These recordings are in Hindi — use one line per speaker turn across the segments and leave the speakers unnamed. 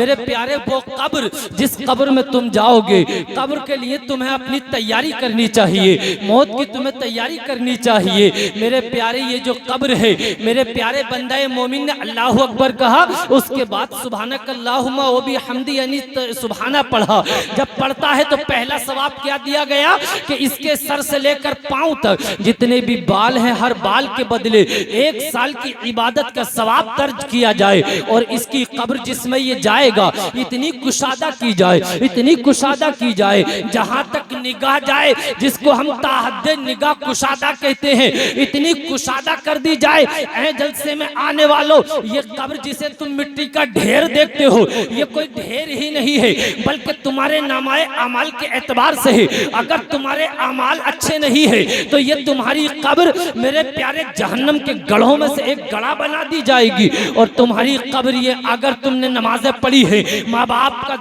मेरे प्यारे वो कब्र जिस कब्र में तुम जाओगे, कब्र के लिए तुम्हें अपनी तैयारी करनी चाहिए, मौत की तुम्हें तैयारी करनी चाहिए। मेरे प्यारे ये जो कब्र है, मेरे प्यारे बंदे मोमिन ने अल्लाह अकबर कहा, उसके बाद सुभानक अल्लाहुम्मा व बिहम्दी यानी सुभाना पढ़ा। जब पढ़ता है तो पहला सवाब क्या दिया गया कि इसके सर से लेकर पांव तक जितने भी बाल हैं, हर बाल के बदले 1 साल की इबादत का सवाब दर्ज किया जाए। और इसकी कब्र जिसमें ये जाएगा, इतनी कुशादा की जाए, इतनी कुशादा की जाए, जहां तक निगाह जाए, जिसको हम ताहद्दे निगाह कुशादा कहते हैं, इतनी कुशादा कर दी जाए। ऐ जलसे में आने वालों, ये कब्र जिसे तुम मिट्टी का ढेर देखते हो, ये कोई ढेर ही नहीं है, बल्कि तुम्हारे नामाए अमाल के एतबार से है। अगर तुम्हारे अमाल अच्छे नहीं है तो ये तुम्हारी कब्र मेरे प्यारे जहन्नम के गढ़ों में से एक गड़ा बना दी जाएगी। और तुम्हारी कब्र ये, अगर तुमने नमाजें पढ़ी है, माँ बाप का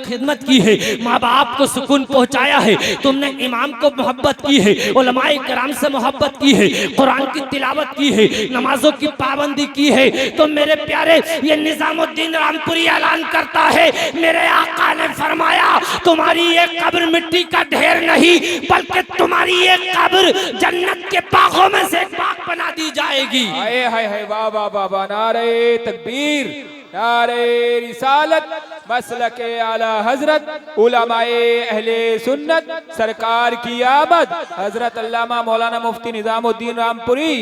खिदमत की है, माँ बाप को सुकून पहुंचाया है, तुमने इमाम को मोहब्बत की है, उलमाए किराम से मोहब्बत की है, कुरान की तिलावत की है, नमाजों की पाबंदी की है, तो मेरे प्यारे ये निजामुद्दीन रामपुरी ऐलान करता है, मेरे आका ने फरमाया तुम्हारी ये कब्र मिट्टी का ढेर नहीं, बल्कि तुम्हारी ये कब्र जन्नत के बागों में से एक बाग बना दी जाएगी।
हाय हाय हाय, वाह वाह वाह वाह, नारे तकबीर, नारे रिसालत, मसलके आला हजरत, उलमाए अहले सुन्नत, सरकार की आमद, हजरत अल्लामा मौलाना मुफ्ती निजामुद्दीन रामपुरी।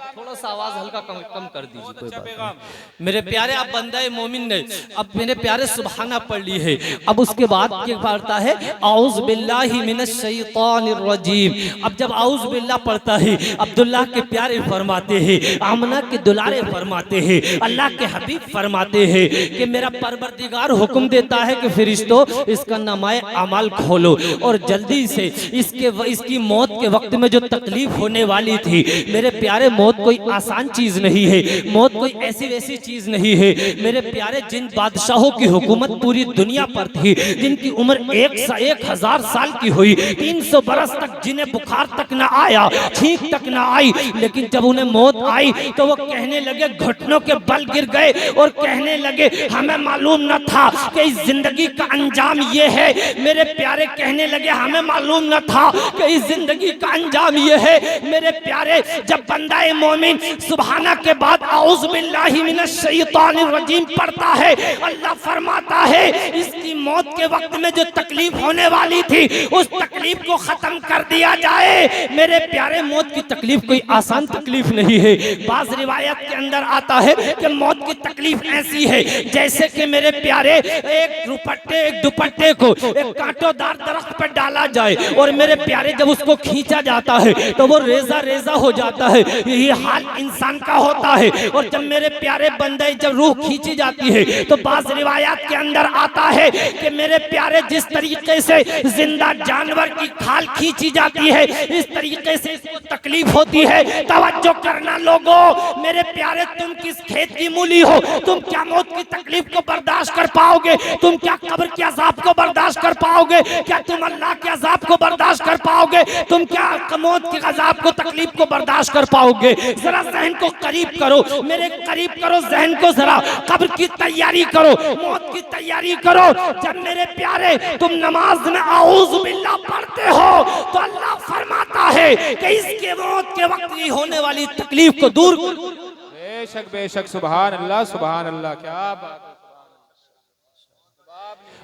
थोड़ा सा आवाज हल्का कम कर दीजिए, कोई बात नहीं। मेरे प्यारे आप बंदे मोमिन ने अब मेरे प्यारे सुबहाना पढ़ ली है। अब उसके बाद क्या पढ़ता है, औज़ बिल्लाहि मिनश शैतानिर रजीम। अब जब औज़ बिल्लाह पढ़ता है, अब्दुल्लाह के प्यारे फरमाते हैं, आमना के दुलारे फरमाते हैं, अल्लाह के हबीब फरमाते हैं कि मेरा परवरदिगार हुक्म देता है कि फरिश्तों इसका नामाए अमाल खोलो और जल्दी से इसकी मौत के वक्त में जो तकलीफ होने वाली थी, मेरे प्यारे मौत कोई आसान चीज नहीं है, मौत कोई ऐसी वैसी चीज नहीं है। मेरे प्यारे जिन बादशाहों की हुकूमत पूरी दुनिया पर थी, जिनकी उम्र 1000 साल की हुई, 300 बरस तक जिन्हें बुखार तक ना आया, छींक तक ना आई, लेकिन जब उन्हें मौत आई तो वो कहने लगे, घुटनों के बल गिर गए और कहने लगे हमें मालूम न था कि इस जिंदगी का अंजाम ये है। मेरे प्यारे कहने लगे हमें मालूम न था कि इस जिंदगी का अंजाम ये है। मेरे प्यारे जब बंदा मोमिन सुभाना के बाद औज़ बिल्लाहि मिनश शैतानिर रजीम पढ़ता है, अल्लाह फरमाता है इसकी मौत के वक्त में जो तकलीफ होने वाली थी, उस तकलीफ को खत्म कर दिया जाए। मेरे प्यारे मौत की तकलीफ कोई आसान तकलीफ नहीं है। बाज़ रिवायत के अंदर आता है कि मौत की तकलीफ ऐसी है जैसे कि मेरे प्यारे एक दुपट्टे को एक कांटोदार दरख्त पर डाला जाए और मेरे प्यारे जब उसको खींचा जाता है तो वो रेजा रेजा हो जाता है। यही हाल इंसान का होता है। और जब मेरे प्यारे बंदे जब रूह खींची जाती है तो बाज़ रिवायात के अंदर आता है कि मेरे प्यारे जिस तरीके से जिंदा जानवर की खाल खींची जाती है, इस तरीके से इसको तकलीफ होती है। तवज्जो करना लोगों, मेरे प्यारे तुम किस खेत की मूली हो, तुम क्या मौत की तकलीफ को बर्दाश्त कर पाओगे? तुम क्या कब्र के अजाब को बर्दाश्त कर पाओगे? क्या तुम अल्लाह के अजाब को बर्दाश्त कर पाओगे? तुम क्या मौत के अजाब को तकलीफ को बर्दाश्त कर पाओगे? जरा जहन को करीब करो, मेरे करीब करो जहन को, जरा कब्र की तैयारी करो, मौत की तैयारी करो। जब मेरे प्यारे तुम नमाज में औज़ बिल्लाह पढ़ते हो तो अल्लाह फरमाता है कि इसके मौत के वक्त की होने वाली तकलीफ को दूर।
बेशक बेशक, सुभान अल्लाह सुभान अल्लाह, क्या बात।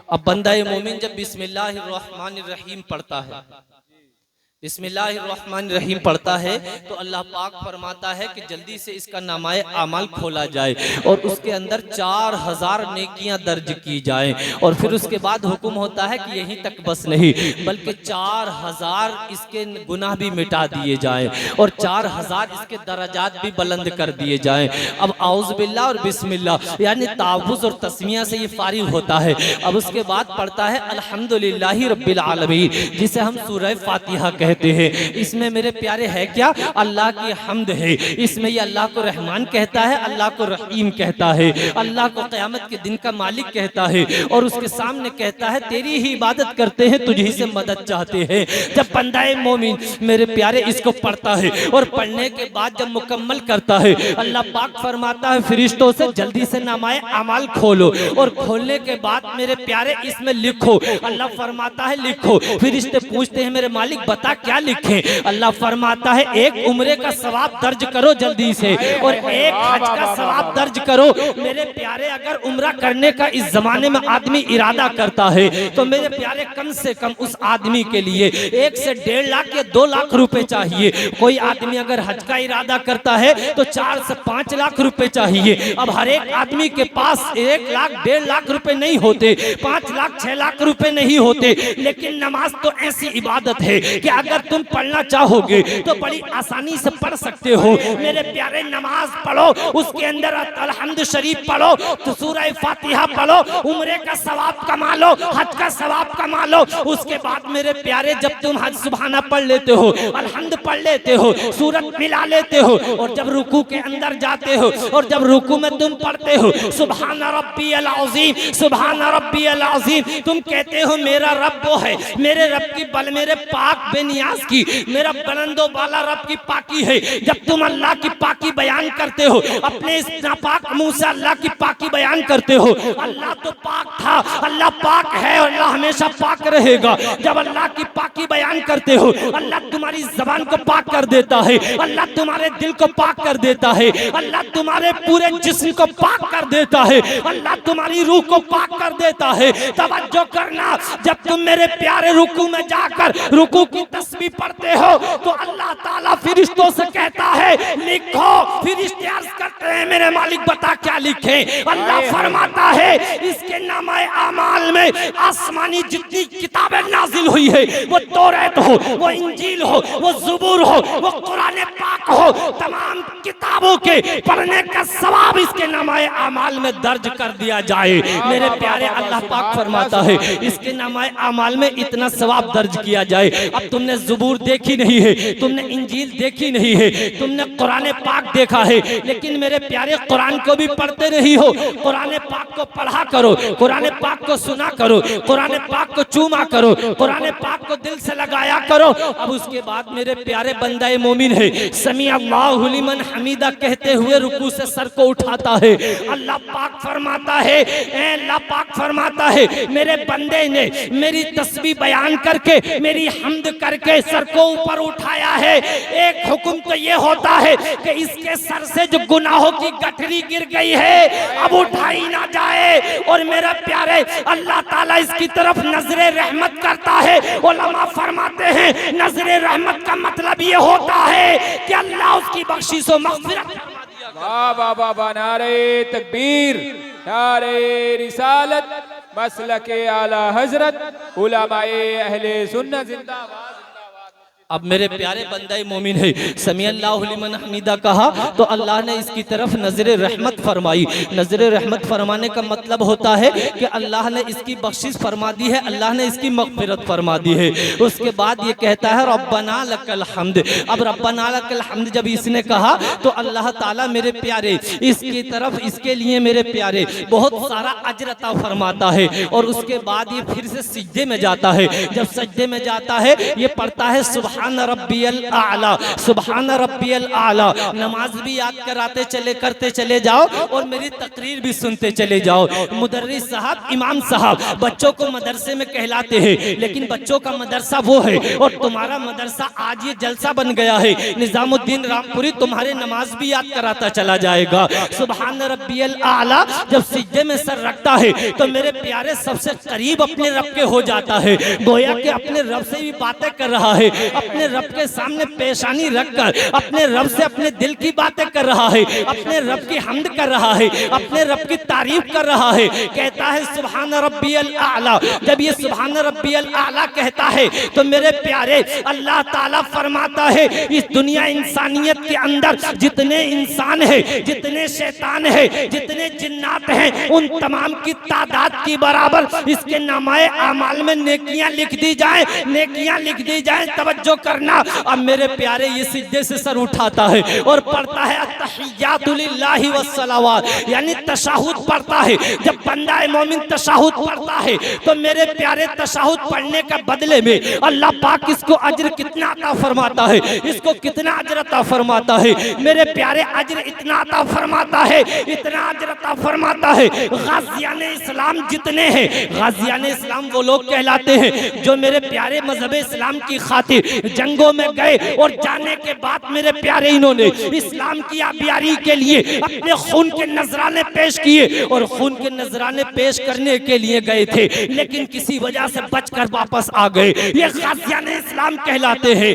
अब बंदा मोमिन जब बिस्मिल्लाहिर्रहमानिर्रहीम पढ़ता है, बिस्मिल्लाहिर्रहमानिर्रहीम पढ़ता है तो अल्लाह पाक फरमाता है कि जल्दी से इसका नामाए अमाल खोला जाए और उसके अंदर 4000 नेकियां दर्ज की जाएं। और फिर उसके बाद हुक्म होता है कि यहीं तक बस नहीं, बल्कि 4000 इसके गुनाह भी मिटा दिए जाएं और 4000 इसके दर्जात भी बुलंद कर दिए जाएं। अब औज़ बिल्लाह और बिस्मिल्लाह यानी तावुज़ और तस्मिया से ये फारिग होता है। अब उसके बाद पढ़ता है अल्हम्दुलिल्लाहि रब्बिल आलमीन, जिसे हम सूरह फातिहा कहते हैं। इसमें मेरे प्यारे है क्या? अल्लाह की हम्द है। इसमें ये अल्लाह को रहमान कहता है, अल्लाह को रहीम कहता है, अल्लाह को क़यामत के दिन का मालिक कहता है और उसके सामने कहता है तेरी ही इबादत करते हैं, तुझी से मदद चाहते हैं। जब बंदाए मोमिन मेरे प्यारे इसको पढ़ता है और पढ़ने के बाद जब मुकम्मल करता है, अल्लाह पाक फरमाता है फरिश्तों से जल्दी से नामाए अमाल खोलो, और खोलने के बाद मेरे प्यारे इसमें लिखो। अल्लाह फरमाता है लिखो। फरिश्ते पूछते हैं मेरे मालिक बता क्या लिखें? अल्लाह फरमाता है एक उम्रे का सवाब दर्ज करो जल्दी से, और एक हज का सवाब दर्ज करो। मेरे प्यारे अगर उम्रा करने का इस जमाने में आदमी इरादा करता है तो मेरे प्यारे कम से कम उस आदमी के लिए 1 से 1.5 लाख या 2 लाख रुपए चाहिए। कोई आदमी अगर हज का इरादा करता है तो 4 से 5 लाख रुपए चाहिए। अब हर एक आदमी के पास 1 लाख 1.5 लाख रुपए नहीं होते, 5 लाख 6 लाख रुपए नहीं होते, लेकिन नमाज तो ऐसी इबादत है कि अगर तुम पढ़ना चाहोगे तो बड़ी आसानी से पढ़ सकते हो। मेरे प्यारे नमाज पढ़ो, उसके अंदर अलहम्द शरीफ पढ़ो, तो सूरह फातिहा पढ़ो, उम्रे का सवाब कमा लो, हज का सवाब कमा लो। उसके बाद मेरे प्यारे जब तुम हज सुबहाना पढ़ लेते हो, अलहम्द पढ़ लेते हो, सूरत मिला लेते हो, और जब रुकू के अंदर जाते हो और जब रुकू में तुम पढ़ते हो सुबहान रब्बियल अज़ीम, सुबहान रब्बियल अज़ीम, तुम कहते हो मेरा रब वो है, मेरे रब की बल मेरे पाक बेनियाज की, मेरा बुलंदो बाला रब की पाकी है। जब तुम अल्लाह की पाकी बयान करते हो, अपने इस नापाक मुंह से अल्लाह की पाकी बयान करते हो, अल्लाह तो पाक था, अल्लाह पाक है और अल्लाह हमेशा पाक रहेगा। जब अल्लाह की पाकी बयान करते हो, अल्लाह तुम्हारी जबान को पाक कर देता है, अल्लाह तुम्हारे दिल को पाक कर देता है, अल्लाह तुम्हारे पूरे जिस्म को पाक कर देता है, अल्लाह तुम्हारी रूह को पाक कर देता है। तवज्जो करना, जब तुम मेरे प्यारे रुकू में जाकर रुकू की तस्बीह पढ़ते हो तो अल्लाह ताला फरिश्तों से कहता है लिखो। फरिश्ते अर्ज करते हैं मेरे मालिक बता क्या लिखें? अल्लाह फरमाता है इसके नामाए आमाल में आसमानी जितनी किताबें नाजिल हुई है, वो तौरात हो, वो इंजील हो, वो ज़बूर हो, वो कुरान पाक हो, तमाम किताबों के पढ़ने का सवाब इसके नामाए आमाल में दर्ज कर दिया जाए। मेरे प्यारे अल्लाह पाक फरमाता है इसके नामाए आमाल में इतना सवाब दर्ज किया जाए। अब तुमने ज़बूर देखी नहीं है, तुमने इंजील देखी नहीं है, तुमने कुरान पाक देखा है, लेकिन मेरे प्यारे कुरान को भी पढ़ते नहीं हो। कुरान पाक को पढ़ा करो, कुरान पाक को सुना करो, कुरान पाक को चूमा करो, कुरान पाक को दिल से लगाया करो। अब उसके बाद मेरे प्यारे बंदाए मोमिन है समी अल्लाहु लिमन हमीदा कहते हुए रुकू से सर को उठाता है। अल्लाह पाक फरमाता है, अल्लाह पाक फरमाता है मेरे बंदे ने मेरी तस्बीह बयान करके मेरी हम्द करके सर को ऊपर उठाया है। एक हुक्म तो ये होता है कि इसके सर से जो गुनाहों की गठरी गिर गई है अब उठाई ना जाए, और मेरा प्यारे अल्लाह ताला इसकी तरफ नजरे रहमत करता है। उलमा फरमाते हैं नजरे रहमत का मतलब ये होता है कि अल्लाह उसकी बख्शिश और मग़फ़िरत।
वाह वाह वाह वाह, नारे तकबीर, नारे रिसालत, मसलके आला हजरत, उलमाए अहले सुन्नत जिंदाबाद।
अब मेरे प्यारे बंदे मोमिन है समी अल्लाहु लिमन हमीदा कहा तो अल्लाह ने इसकी तरफ नजर रहमत फरमाई। नजर रहमत फरमाने का मतलब होता है कि अल्लाह ने इसकी बख्शिश फरमा दी है, अल्लाह ने इसकी मग़फ़िरत फरमा दी है। उसके बाद ये कहता है रब्बना लकल हम्द। अब रब्बना लकल हम्द जब इसने कहा तो अल्लाह ताला मेरे प्यारे इसकी तरफ इसके लिए मेरे प्यारे बहुत सारा अजर अता फरमाता है, और उसके बाद ये फिर से सिजदे में जाता है। जब सजदे में जाता है ये पढ़ता है सुबहान रब्बियल आला, सुबहान रब्बियल आला। नमाज भी याद कराते चले करते चले जाओ और मेरी तकरीर भी सुनते चले जाओ। मुदर्रिस साहब, इमाम साहब बच्चों को मदरसे में कहलाते हैं, लेकिन बच्चों का मदरसा वो है और तुम्हारा मदरसा आज ये जलसा बन गया है। निजामुद्दीन रामपुरी तुम्हारे नमाज भी याद कराता चला जाएगा। सुबहान रब्बियल आला जब सिजदे में सर रखता है तो मेरे प्यारे सबसे करीब अपने रब के हो जाता है, गोया कि अपने रब से भी बातें कर रहा है, अपने रब के सामने पेशानी रखकर अपने रब से अपने दिल की बातें कर रहा है, अपने रब की हम्द कर रहा है, अपने रब की तारीफ कर रहा है। कहता है सुबहान रब्बियल आला। जब ये सुबहान रब्बियल आला कहता है तो मेरे प्यारे अल्लाह ताला फरमाता है इस दुनिया इंसानियत के अंदर जितने इंसान है, जितने शैतान है, जितने जिन्नात हैं, उन तमाम की तादाद की बराबर इसके नामाए आमाल में नेकियां लिख दी जाए, नेकियां लिख दी जाए। तवज्जो तवज्जो करना। अब मेरे प्यारे ये सिजदे से सर उठाता है और पढ़ता है अत्तहियातु लिल्लाहि वस्सलावात, यानी तशहुद पढ़ता है। जब बंदा मोमिन तशहुद पढ़ता है तो मेरे प्यारे तशहुद पढ़ने का बदले में अल्लाह पाक इसको अज्र कितना अता फरमाता है, इसको कितना अज्र अता फरमाता है मेरे प्यारे। अज्र इतना अता फरमाता है, इतना अज्र अता फरमाता है। गाज़ियान इस्लाम जितने हैं, गाज़ियान इस्लाम वो लोग कहलाते हैं जो मेरे प्यारे मजहब इस्लाम की खातिर जंगों में गए और जाने के बाद मेरे प्यारे इन्होंने इस्लाम की आबियारी के लिए अपने खून के नजराने पेश किए और खून के नजराने पेश करने के लिए गए थे, लेकिन किसी वजह से बचकर वापस आ गए। ये गाज़ियान इस्लाम कहलाते हैं।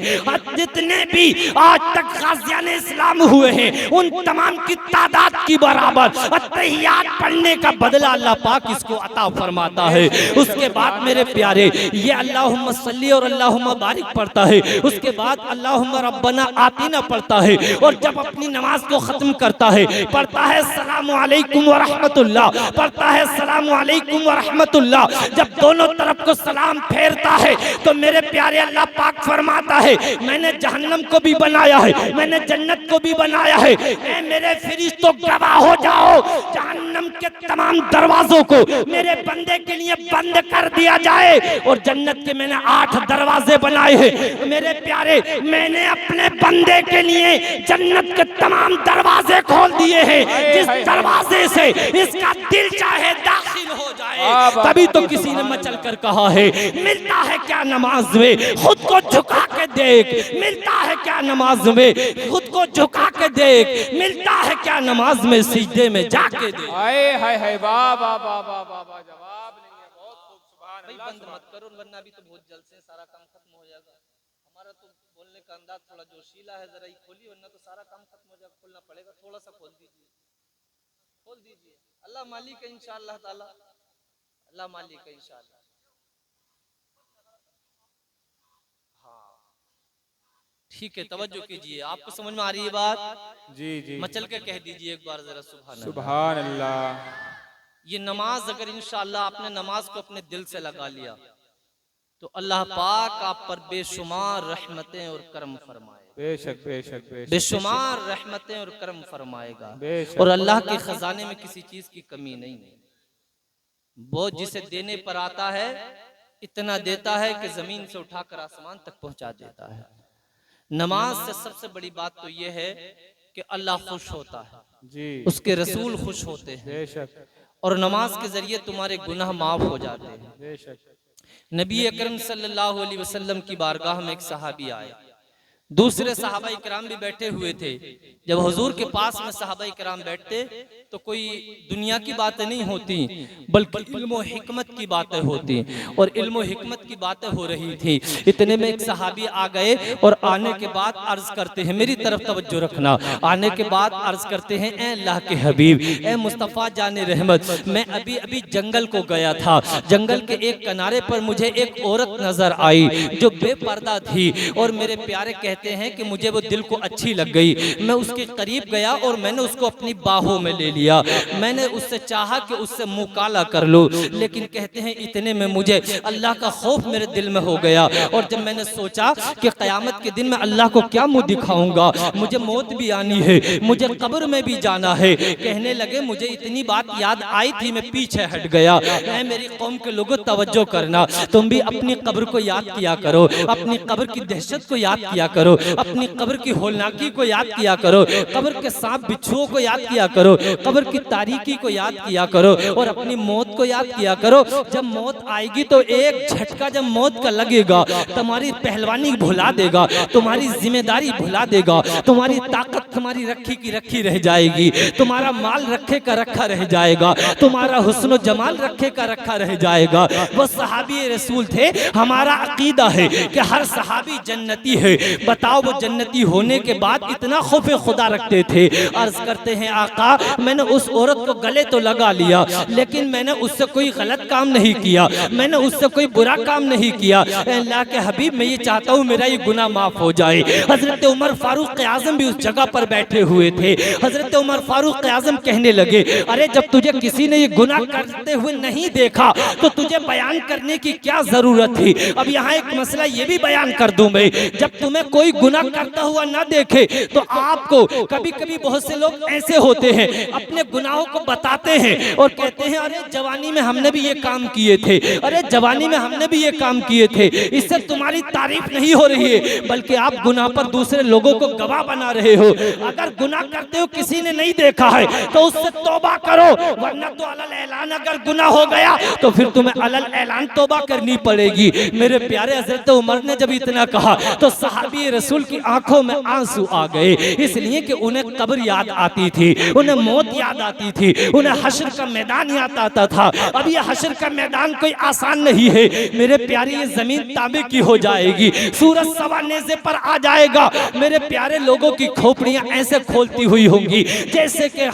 जितने भी आज तक गाज़ियान इस्लाम हुए हैं उन तमाम की तादाद की बराबर अत्तहियात पढ़ने का बदला अल्लाह पाक इसको अता फरमाता है। उसके बाद मेरे प्यारे ये अल्लाहुम्मा सल्ली और अल्लाहुम्मा बारिक पढ़ता है। उसके बाद अल्लाहुम्मा रब्बना आतिना पढ़ता है और जब अपनी नमाज को खत्म करता है पढ़ता है सलामु अलैकुम व रहमतुल्लाह, पढ़ता है सलामु अलैकुम व रहमतुल्लाह। जब दोनों तरफ को सलाम फेरता है तो मेरे प्यारे अल्लाह पाक फरमाता है मैंने जहन्नम को भी बनाया है, मैंने जन्नत को भी बनाया है। ऐ मेरे फरिश्तों गवाह हो जाओ, जहन्नम के तमाम दरवाजों को मेरे बंदे के लिए बंद कर दिया जाए और जन्नत के मैंने 8 दरवाजे बनाए हैं। मेरे प्यारे मैंने अपने बंदे के लिए जन्नत के तमाम दरवाजे खोल दिए हैं, जिस दरवाजे से इसका दिल चाहे दाखिल हो जाए। तभी तो किसी ने मचल कर कहा है मिलता है क्या नमाज में, खुद को झुका के देख। मिलता है क्या नमाज में, खुद को झुका के देख। मिलता है क्या नमाज में, सिजदे में जाके देख।
हाय हाय हाय, वाह वाह वाह वाह वाह वाह, जवाब नहीं है, बहुत खूब, सुभान अल्लाह।
बंद मत करो वरना अभी तो बहुत जल्द से सारा काम खत्म हो जाएगा। हमारा तो बोलने का अंदाज थोड़ा जोशीला है, जरा ही खोलिए वरना तो सारा काम खत्म हो जाएगा। खोलना पड़ेगा, थोड़ा सा खोल दीजिए, खोल दीजिए। अल्लाह मालिक है इंशाअल्लाह ताला, अल्लाह मालिक है इंशाअल्लाह। हाँ ठीक है, तवज्जो कीजिए। आपको समझ में आ रही है बात?
जी जी,
मचल के कह दीजिए एक बार जरा सुभान
सुभान अल्लाह।
ये नमाज अगर इंशाअल्लाह आपने नमाज को अपने दिल से लगा लिया तो अल्लाह पाक आप पर बेशुमार रहमतें और करम फरमाए,
बेशक बेशक बेशक,
बेशुमार रहमतें और करम फरमाएगा।
बेशक।
और अल्लाह के खजाने में किसी चीज की कमी नहीं है। वो जिसे देने पर आता है इतना देता है कि जमीन से उठाकर आसमान तक पहुंचा देता है। नमाज से सबसे बड़ी बात तो ये है कि अल्लाह खुश होता है
जी,
उसके रसूल खुश होते हैं
बेशक
और नमाज के जरिए तुम्हारे गुनाह माफ हो जाते हैं।
बेशक।
नबी अकरम सल्लल्लाहु अलैहि वसल्लम की बारगाह में एक सहाबी आए, दूसरे सहाबा इकराम भी बैठे हुए थे। जब हुजूर के पास में सहाबा इकराम बैठते तो कोई दुनिया की बातें नहीं होती बल्कि इल्म और हिकमत की बातें होती, और इल्म और हिकमत की बातें हो रही थी। इतने में एक सहाबी आ गए और आने के बाद अर्ज करते हैं, मेरी तरफ तवज्जो रखना, आने के बाद अर्ज करते हैं ए अल्लाह के हबीब, ए मुस्तफ़ा जाने रहमत, मैं अभी अभी जंगल को गया था। जंगल के एक किनारे पर मुझे एक औरत नजर आई जो बेपर्दा थी और मेरे प्यारे कहते हैं कि मुझे वो दिल को अच्छी लग गई। मैं उसके करीब गया और मैंने उसको अपनी बाहों में ले लिया। मैंने उससे चाहा कि उससे मुंह काला कर लो, लेकिन कहते हैं इतने में मुझे अल्लाह का खौफ मेरे दिल में हो गया। और जब मैंने सोचा कि क़यामत के दिन मैं अल्लाह को क्या मुंह दिखाऊंगा, मुझे मौत भी आनी है, मुझे कब्र में भी जाना है। कहने लगे मुझे इतनी बात याद आई थी, मैं पीछे हट गया। ऐ मेरी कौम के लोगों तवज्जो करना, तुम भी अपनी कब्र को याद किया करो, अपनी कब्र की दहशत को याद किया करो, अपनी कब्र की होलनाकी को याद किया करो, कब्र के सांप बिच्छुओं को याद किया करो, कब्र की तारीकी को याद किया करो और अपनी मौत को याद किया करो। जब मौत आएगी तो एक झटका जब मौत का लगेगा तुम्हारी पहलवानी भुला देगा, तुम्हारी जिम्मेदारी भुला देगा, तुम्हारी ताकत तुम्हारी रखी की रखी रह जाएगी, तुम्हारा माल रखे का रखा रह जाएगा, तुम्हारा हुस्न जमाल रखे का रखा रह जाएगा। वो सहाबी रसूल थे। हमारा अकीदा है कि हर सहाबी जन्नती है। बताओ वो जन्नती होने के बाद इतना खौफ खुदा रखते थे। अर्ज करते हैं आका मैंने उस औरत को गले तो लगा लिया, लेकिन मैंने उससे कोई गलत काम नहीं किया, मैंने उससे कोई बुरा काम नहीं किया। अल्लाह के हबीब मैं ये चाहता हूँ मेरा ये गुनाह माफ हो जाए। हजरत उमर फारूक आजम भी उस जगह पर बैठे हुए थे। हजरत उमर फारूक आजम कहने लगे अरे जब तुझे किसी ने ये गुनाह करते हुए नहीं देखा तो तुझे बयान करने की क्या जरूरत थी। अब यहाँ एक मसला ये भी बयान कर दूं मैं, जब तुम्हें कोई गुनाह करता हुआ ना देखे तो आपको कभी कभी बहुत से लोग ऐसे होते हैं अपने गुनाहों को बताते हैं और कहते हैं अरे जवानी में हमने भी ये काम किए थे, अरे जवानी में हमने भी ये काम किए थे। इससे तुम्हारी तारीफ नहीं हो रही है बल्कि आप गुनाह पर दूसरे लोगों को गवाह बना रहे हो। अगर गुनाह करते हो किसी ने नहीं देखा है तो उससे तौबा करो, वरना तो अलल ऐलान अगर गुनाह हो गया तो फिर तुम्हें अलल ऐलान तौबा करनी पड़ेगी। मेरे प्यारे हजरत उमर ने जब इतना कहा तो सहाबी रसूल की आंखों में आंसू आ गए, इसलिए कि उन्हें कब्र याद आती थी, उन्हें मौत याद आती थी, उन्हें हश्र का मैदान याद आता था। अब ये हश्र का मैदान कोई आसान नहीं है मेरे प्यारे, ये जमीन तांबे की हो जाएगी, सूरज सवा नेज़े पर आ जाएगा। मेरे प्यारे लोगों की खोपड़ियां ऐसे खोलती हुई होंगी जैसे कि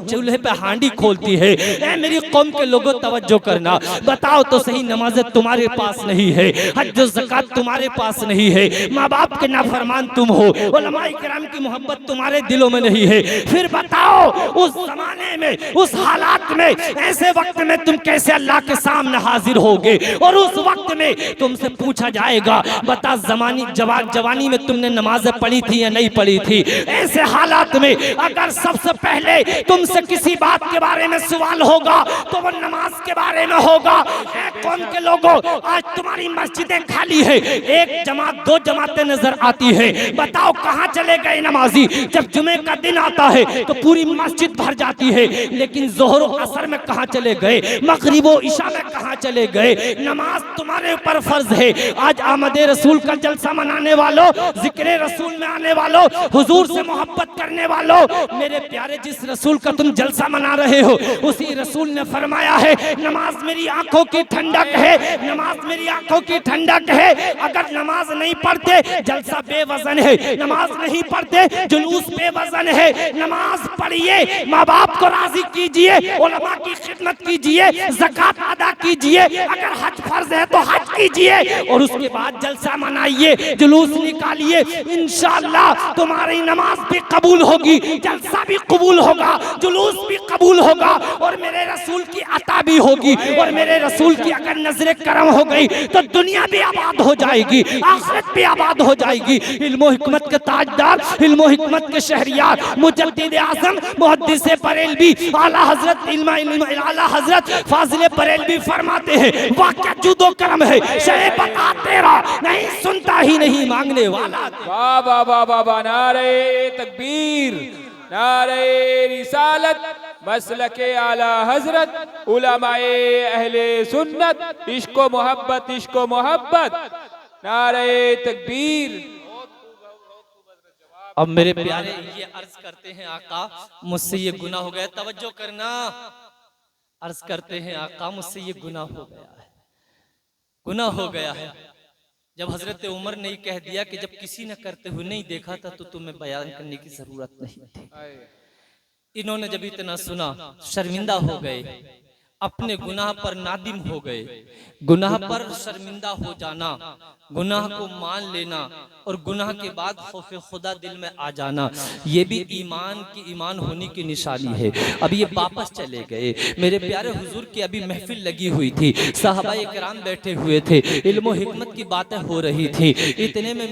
चूल्हे पे हांडी खोलती है। ऐ मेरी कौम के लोगों तवज्जो करना, बताओ तो सही नमाज़ तुम्हारे पास नहीं है, हज ज़कात तुम्हारे पास नहीं है, माँ बाप के नाफरमान तुम हो, उलमाए किराम की मोहब्बत तुम्हारे दिलों में नहीं है, फिर बताओ उस जमाने में उस हालात में ऐसे वक्त में तुम कैसे अल्लाह के सामने हाजिर होगे। और उस वक्त में तुमसे पूछा जाएगा बता जवानी में तुमने नमाजें पढ़ी थी या नहीं पढ़ी थी। ऐसे हालात में अगर सबसे पहले तुमसे किसी बात के बारे में सवाल होगा तो वो नमाज के बारे में होगा। कौम के लोगों आज तुम्हारी मस्जिदें खाली है, एक जमात दो जमातें नजर आती है, बताओ कहाँ चले गए नमाजी। जब जुमे का दिन आता है तो पूरी मस्जिद भर जाती है, लेकिन जोहर असर में कहाँ चले गए, मगरिब व इशा में कहाँ चले गए। नमाज तुम्हारे ऊपर फर्ज है। आज आमद रसूल का जलसा मनाने वालों, जिक्र रसूल में आने वालों, हुजूर से मोहब्बत करने वालों, मेरे प्यारे जिस रसूल का तुम जलसा मना रहे हो उसी रसूल ने फरमाया है नमाज मेरी आंखों की ठंडक है, नमाज मेरी आंखों की ठंडक है। अगर नमाज नहीं पढ़ते जलसा बेवजन है, नमाज नहीं पढ़ते जुलूस बेवजन है। नमाज पढ़िए, माँ बाप को राजी कीजिए, उलमा की खिदमत कीजिए, ज़कात अदा कीजिए, अगर हज फर्ज है तो हज कीजिए और उसके बाद जलसा मनाइए, जुलूस निकालिए। इंशाअल्लाह तुम्हारी नमाज भी कबूल होगी, जलसा भी कबूल होगा, जुलूस भी कबूल होगा और मेरे रसूल की अता भी होगी। और मेरे रसूल की अगर नजरे करम हो गई तो दुनिया भी आबाद हो जाएगी, आखिरत भी आबाद हो जाएगी। इल्मो हिकमत के ताजदार, इल्मो हिकमत के शहरियार, मुजद्दिद आज़म मुहद्दिस बरेलवी आला हजरत फाजिल बरेलवी फरमाते हैं वाह क्या जुदो करम है, शहे बता तेरा नहीं सुनता ही नहीं मांगने वाला।
वाह वाह वाह वाह वाह, नारे तकबीर, नारे रिसालत, मसलके आला हजरत, उलमाए अहले सुन्नत, इश्को मोहब्बत, इश्को मोहब्बत, नारे तकबीर।
अब मेरे प्यारे ये अर्ज करते हैं आका मुझसे ये गुनाह हो गया, तवज्जो करना, अर्ज करते हैं आका मुझसे ये गुनाह हो गया है, गुनाह हो गया है। जब हजरत उमर ने कह दिया कि जब किसी ने करते हुए नहीं देखा था तो तुम्हें बयान करने की जरूरत नहीं थी। इन्होंने जब इतना सुना शर्मिंदा हो गए, अपने गुनाह पर नादिम हो गए। गुनाह पर शर्मिंदा हो जाना, गुनाह को मान लेना और गुनाह के बाद खौफ खुदा दिल में आ जाना, ये भी ईमान होने की निशानी है। अब ये वापस चले गए। मेरे प्यारे हुजूर की अभी महफिल लगी हुई थी, सहाबाए किराम बैठे हुए थे, इल्म हिकमत की बातें हो रही थी। इतने में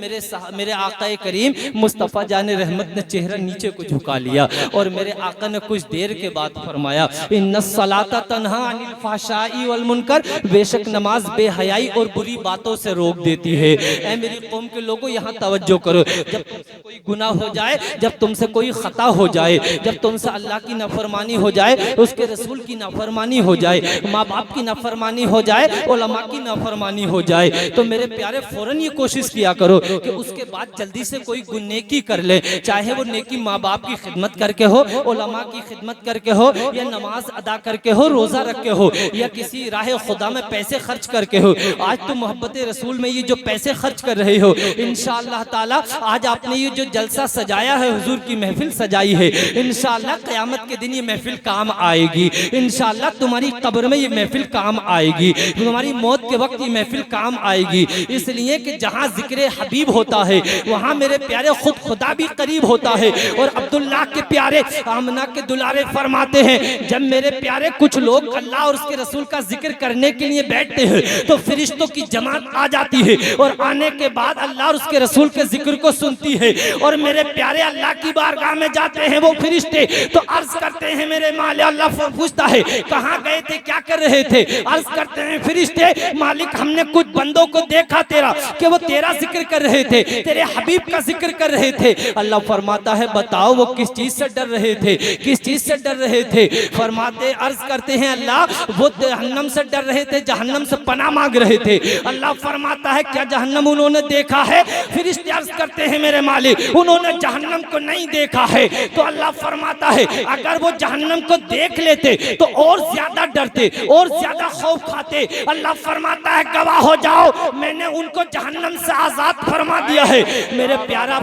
मेरे आकाए करीम मुस्तफ़ा जान रहमत ने चेहरा नीचे को झुका लिया और मेरे आका ने कुछ देर के बाद फरमाया इन्नस्सलाता तन्हा अनिल फ़हशाई वल मुनकर, बेशक नमाज बेहयाई और बुरी बातों से रोक देती है। ऐ मेरी कौम के लोगों यहाँ तवज्जो करो, जब तुमसे कोई गुनाह हो जाए, जब तुमसे कोई खता हो जाए, जब तुमसे अल्लाह की नाफरमानी हो जाए, उसके रसूल की नाफरमानी हो जाए, माँ बाप की नाफरमानी हो जाए, उलमा की नाफरमानी हो जाए, तो मेरे प्यारे फौरन ये कोशिश किया करो कि उसके बाद जल्दी से कोई नेकी कर ले, चाहे वो नेकी माँ बाप की खिदमत करके हो, उलमा की खिदमत करके हो, या नमाज अदा करके हो, रोजा रख के हो, या किसी राह खुदा में पैसे खर्च करके हो। आज तो मोहब्बत रसूल में ये जो पैसे खर्च कर रहे हो, इंशाअल्लाह ताला आज आपने ये जो जलसा सजाया है, हुजूर की महफिल सजाई है, इंशाअल्लाह क़यामत के दिन ये महफिल काम आएगी। इंशाअल्लाह तुम्हारी कब्र में ये महफिल काम आएगी, तुम्हारी मौत के वक्त ये महफिल काम आएगी। इसलिए कि जहाँ जिक्र हबीब होता है वहाँ मेरे प्यारे खुद खुदा भी करीब होता है। और अब्दुल्लाह के प्यारे आमना के दुलारे फरमाते हैं, जब मेरे प्यारे कुछ लोग अल्लाह और उसके रसूल का जिक्र करने के लिए बैठते हैं तो फरिश्तों की जमात आ जाती है, और आने के बाद अल्लाह और उसके रसूल के जिक्र को सुनती है, और मेरे प्यारे अल्लाह की बारगाह में जाते हैं वो फरिश्ते, तो अर्ज करते हैं मेरे मालिक, अल्लाह पूछता है कहाँ गए थे, क्या कर रहे थे? अर्ज करते हैं फरिश्ते, मालिक हमने कुछ बंदों को देखा तेरा कि वो तेरा जिक्र कर रहे थे, तेरे हबीब का जिक्र कर रहे थे। अल्लाह फरमाता है बताओ वो किस चीज से डर रहे थे, किस चीज से डर रहे थे? फरमाते अर्ज करते हैं अल्लाह वो जहन्नम से डर रहे थे, जहन्नम से पनाह मांग रहे थे। अल्लाह फरमाता है क्या जहन्नम उन्होंने देखा है? फरिश्ते अर्ज करते हैं मेरे मालिक उन्होंने जहन्नम को नहीं देखा है। तो अल्लाह फरमाता है अगर वो जहन्नम को देख लेते तो और ज्यादा डरते, और ज्यादा खौफ खाते। अल्लाह फरमाता है गवाह हो जाओ मैंने उनको जहन्नम से आजाद फरमा दिया है। मेरे प्यारा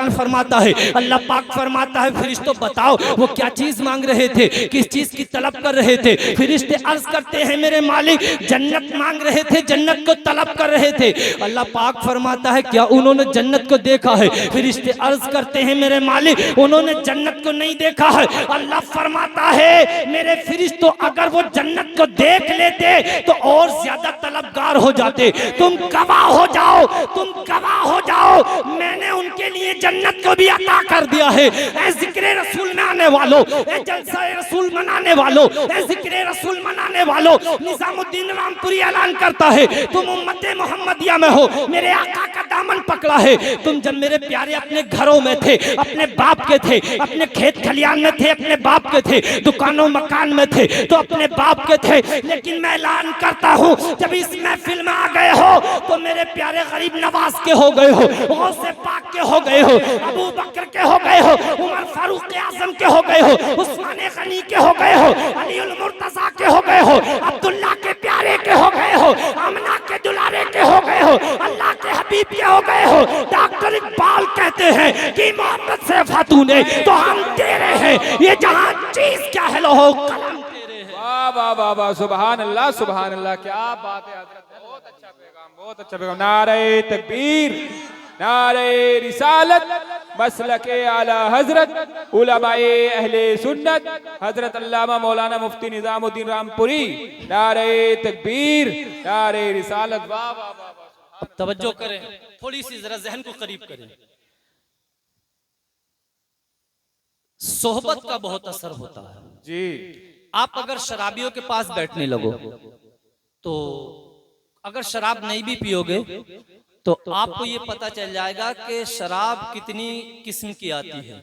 फरमाता है अल्लाह पाक फरमाता है फरिश्तों बताओ वो क्या चीज मांग रहे थे, किस चीज की तलब कर रहे थे? फरिश्ते अर्ज करते हैं मेरे मालिक जन्नत मांग रहे थे, जन्नत को तलब कर रहे थे। अल्लाह पाक फरमाता है क्या उन्होंने जन्नत को देखा है? फरिश्ते अर्ज करते हैं मेरे मालिक उन्होंने जन्नत को नहीं देखा है। अल्लाह फरमाता है मेरे फरिश्तों अगर वो जन्नत को देख लेते तो और ज्यादा तलबगार हो जाते। तुम गवाह हो जाओ, तुम गवाह हो जाओ मैंने उनके लिए जन्नत को भी अता कर दिया है। ऐ जिक्र रसूल में आने वालों, ऐ जलसा रसूल मनाने वालों, ऐ जिक्र रसूल मनाने वालों, निजामुद्दीन रामपुरी ऐलान करता है तुम उम्मत मोहम्मदिया में हो, मेरे आका का दामन पकड़ा है। तुम जब मेरे प्यारे अपने घरों में थे, अपने बाप के थे, अपने खेत खलियान में थे, अपने बाप के थे, दुकानों मकान में थे तो अपने बाप के थे, लेकिन मैं ऐलान करता हूँ जब इस महफिल में आ गए हो तो मेरे प्यारे गरीब नवाज के हो गए हो, गौसे पाक के हो गए हो, अबू बकर के हो गए हो, उमर फारूक आजम के हो गए हो, उस्मान गनी के हो गए हो, अली उल मुर्तजा के हो गए हो, अब्दुल्ला के प्यारे के हो गए हो, आमना के दुलारे के हो गए हो, अल्लाह के हबीब के हो गए हो। डॉक्टर इकबाल कहते हैं कि मोहम्मद से फातून है तो हम तेरे हैं, ये जहां चीज क्या है लो हो कलम तेरे हैं।
वाह वाह वाह वाह सुभान अल्लाह सुभान अल्लाह, क्या बात है हजरत, बहुत अच्छा पैगाम, बहुत अच्छा पैगाम। नारे तकबीर, नारे रिसालत, मसलके आला हजरत उलमाए अहले सुन्नत हजरत अल्लामा मौलाना मुफ्ती निजामुद्दीन रामपुरी। नारे तकबीर, नारे रिसालत, वाह वाह वाह वाह।
अब तवज्जो करें, थोड़ी सी जरा जहन को करीब करें। सोहबत का बहुत असर होता है
जी।
आप अगर शराबियों के पास बैठने लगो तो अगर शराब नहीं भी पियोगे तो आपको ये पता चल जाएगा कि शराब कितनी किस्म की आती है,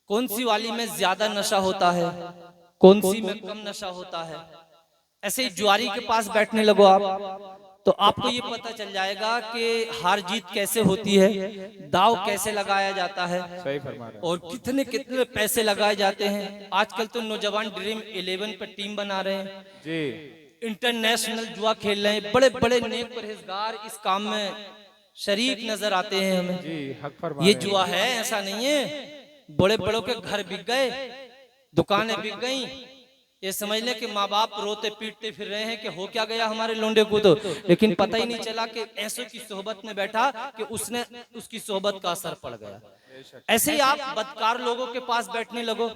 कौन सी वाली में ज्यादा नशा होता है, कौन सी में कम नशा होता है। ऐसे ही जुआरी के पास बैठने लगो आप तो आपको ये पता चल जाएगा कि हार जीत कैसे होती है, दाव कैसे लगाया जाता है,
सही फरमा रहे हैं।
और कितने कितने पैसे लगाए जाते हैं। आजकल तो नौजवान ड्रीम 11 पे टीम बना रहे हैं
जी,
इंटरनेशनल जुआ खेल रहे हैं, बड़े बड़े नेक परहेजगार इस काम में शरीक नजर आते हैं हमें।
जी हक फरमा
ये
रहे हैं।
जुआ है, ऐसा नहीं है। बड़े बड़ों के घर बिक गए, दुकानें बिक गई, ये समझ लें कि माँ बाप रोते पीटते फिर रहे हैं कि हो क्या गया हमारे लोंडे को, तो लेकिन पता ही नहीं चला कि ऐसों की सोहबत में बैठा कि उसने उसकी सोहबत का असर पड़ गया। ऐसे ही आप बदकार लोगों के पास बैठने लगो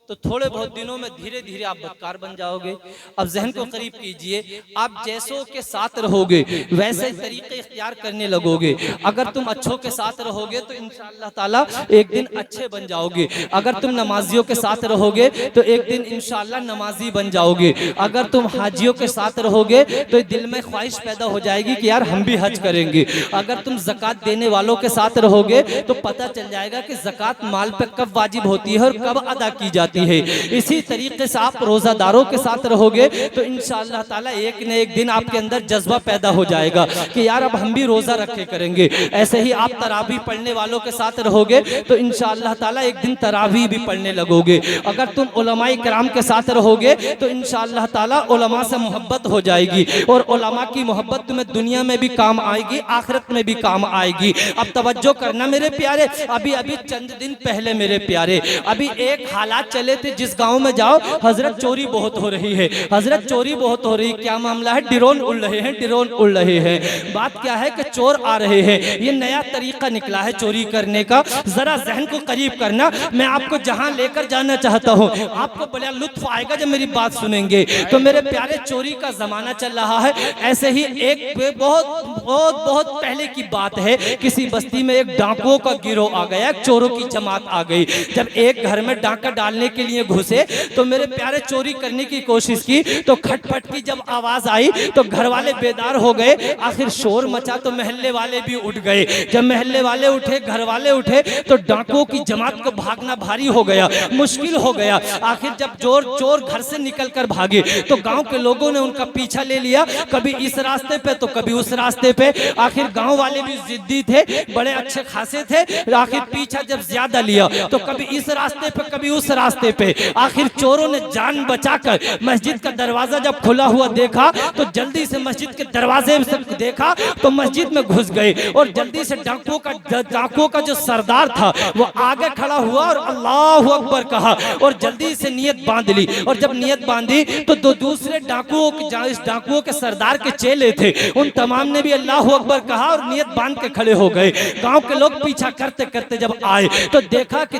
तो थोड़े बहुत दिनों में धीरे धीरे आप बदकार बन जाओगे। अब जहन को करीब कीजिए, आप जैसों के साथ रहोगे वैसे ही तरीके इख्तियार करने लगोगे। अगर तुम अच्छों के साथ रहोगे तो इंशाअल्लाह ताला एक दिन अच्छे बन जाओगे। अगर तुम नमाजियों के साथ रहोगे तो एक दिन इंशाअल्लाह नमाजी बन जाओगे। अगर तुम हाजियों के साथ रहोगे तो दिल में ख्वाहिश पैदा हो जाएगी कि यार हम भी हज करेंगे। अगर तुम ज़कात देने वालों के साथ रहोगे तो पता चल जाएगा कि ज़कात माल पे कब वाजिब होती है और कब अदा की जाती है। इसी तरीके से आप रोजादारों के साथ रहोगे तो इंशाअल्लाह ताला एक न एक दिन आपके अंदर जज्बा पैदा हो जाएगा कि यार अब हम भी रोजा रखे करेंगे। ऐसे ही आप तरावी पढ़ने वालों के साथ रहोगे तो इंशाअल्लाह ताला एक दिन तरावी भी पढ़ने लगोगे। अगर तुम उलमाए किराम के साथ रहोगे तो इंशाअल्लाह ताला उलमा से मोहब्बत हो जाएगी और उलमा की मोहब्बत तुम्हें दुनिया में भी काम आएगी, आखिरत में भी काम आएगी। अब तवज्जो करना मेरे प्यारे, अभी अभी चंद दिन पहले मेरे प्यारे अभी एक हालात चले थे, जिस गांव में जाओ हजरत चोरी बहुत हो रही है, हजरत चोरी बहुत हो रही है। क्या मामला है? ड्रोन उड़ रहे हैं, ड्रोन उड़ रहे हैं। बात क्या है कि चोर आ रहे हैं, ये नया तरीका निकला है चोरी करने का। जरा जहन को करीब करना, मैं आपको जहां लेकर जाना चाहता हूं आपको बड़ा लुत्फ आएगा जब मेरी बात सुनेंगे। तो मेरे प्यारे चोरी का जमाना चल रहा है। ऐसे ही एक बहुत बहुत बहुत पहले की बात है, किसी बस्ती में एक डाकुओं का गिरोह आ गया, चोरों की जमात आ गई। जब एक घर में डाका डालने के लिए घुसे तो मेरे प्यारे चोरी करने की कोशिश की तो खटपट की जब आवाज आई तो घर वाले बेदार हो गए। आखिर शोर मचा तो महल्ले वाले भी उठ गए। जब महल्ले वाले उठे, घर वाले उठे तो डाकुओं की जमात को भागना भारी हो गया, मुश्किल हो गया। आखिर जब चोर घर से निकल कर भागे तो गांव के लोगों ने उनका पीछा ले लिया, कभी इस रास्ते पे तो कभी उस रास्ते पे। आखिर गांव वाले भी जिद्दी थे, बड़े अच्छे खासे थे। आखिर पीछा जब ज्यादा लिया तो कभी इस रास्ते पे कभी उस रास्ते पे। आखिर चोरों ने जान बचाकर मस्जिद का दरवाजा जब खुला हुआ देखा तो जल्दी से मस्जिद के दरवाजे से देखा तो मस्जिद में घुस गए और जल्दी से डाकुओं का जो सरदार था वो आगे खड़ा हुआ और अल्लाह अकबर कहा और जल्दी से नियत बांध ली। और जब नियत बांधी तो दो दूसरे डाकुओं के सरदार के चेले थे, उन तमाम ने भी अल्लाह अकबर कहा और नियत बांध के खड़े हो गए। गांव के लोग पीछा करते करते जब आए तो देखा कि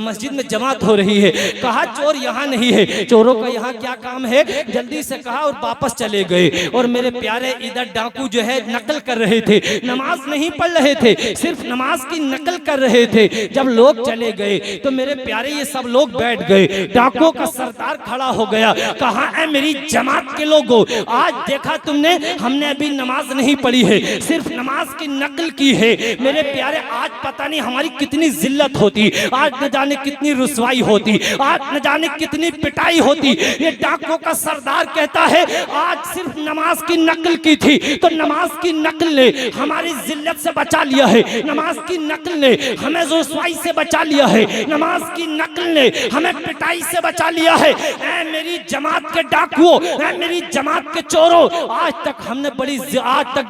मस्जिद में जमात हो रही है। कहा चोर यहाँ नहीं है, चोरों का यहाँ क्या काम है, जल्दी से कहा और वापस चले गए। और मेरे प्यारे इधर डाकू जो है नकल कर रहे थे, नमाज नहीं पढ़ रहे थे, सिर्फ नमाज की नकल कर रहे थे। जब लोग चले गए तो मेरे प्यारे ये सब लोग बैठ गए। डाकुओं का सरदार खड़ा हो गया, कहा है मेरी जमात के लोगों, आज देखा तुमने, हमने अभी नमाज नहीं पढ़ी है, सिर्फ नमाज की नकल की है। मेरे प्यारे आज पता नहीं हमारी कितनी जिल्लत होती, आज न जाने कितनी रुसवाई होती, आज न जाने कितनी पिटाई होती। ये डाकुओं का सरदार कहता है आज सिर्फ नमाज की नकल की थी तो नमाज की नकल ने हमारी जिल्लत से बचा लिया है, नमाज की नकल ने हमें रुसवाई से बचा लिया है, नमाज की नकल ने हमें पिटाई से बचा लिया है। ऐ मेरी जमात के डाकुओं, ऐ मेरी जमात के चोरों, आज तक हमने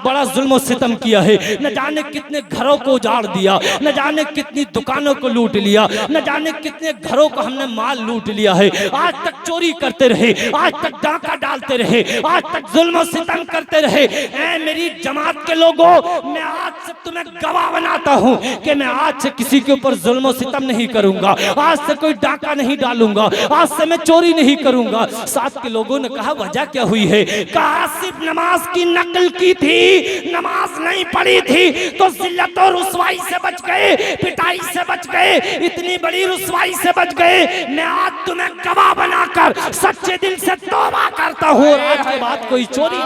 बड़ा जुल्म और सितम किया है। न जाने कितने घरों को उजाड़ दिया, न जाने कितनी दुकानों को लूट लिया, न जाने कितने घरों को हमने माल लूट लिया है। आज तक चोरी करते रहे, आज तक डाका डालते रहे, आज तक जुल्म और सितम करते रहे। ऐ मेरी जमात के लोगों, मैं आज से तुम्हें गवाह बनाता हूँ कि मैं आज से किसी के ऊपर जुल्म और सितम नहीं करूंगा, आज से कोई डाका नहीं डालूंगा, आज से मैं चोरी नहीं करूंगा। साथ के लोगों ने कहा वजह क्या हुई है? कहा सिर्फ नमाज की नकल की थी, नमाज नहीं पढ़ी थी तो जिल्लत और रुसवाई से बच गए, पिटाई से बच गए, इतनी बड़ी रुसवाई से बच गए। मैं आज तुम्हें गवाह बनाकर सच्चे दिल से तौबा करता हूँ, आज के बाद कोई चोरी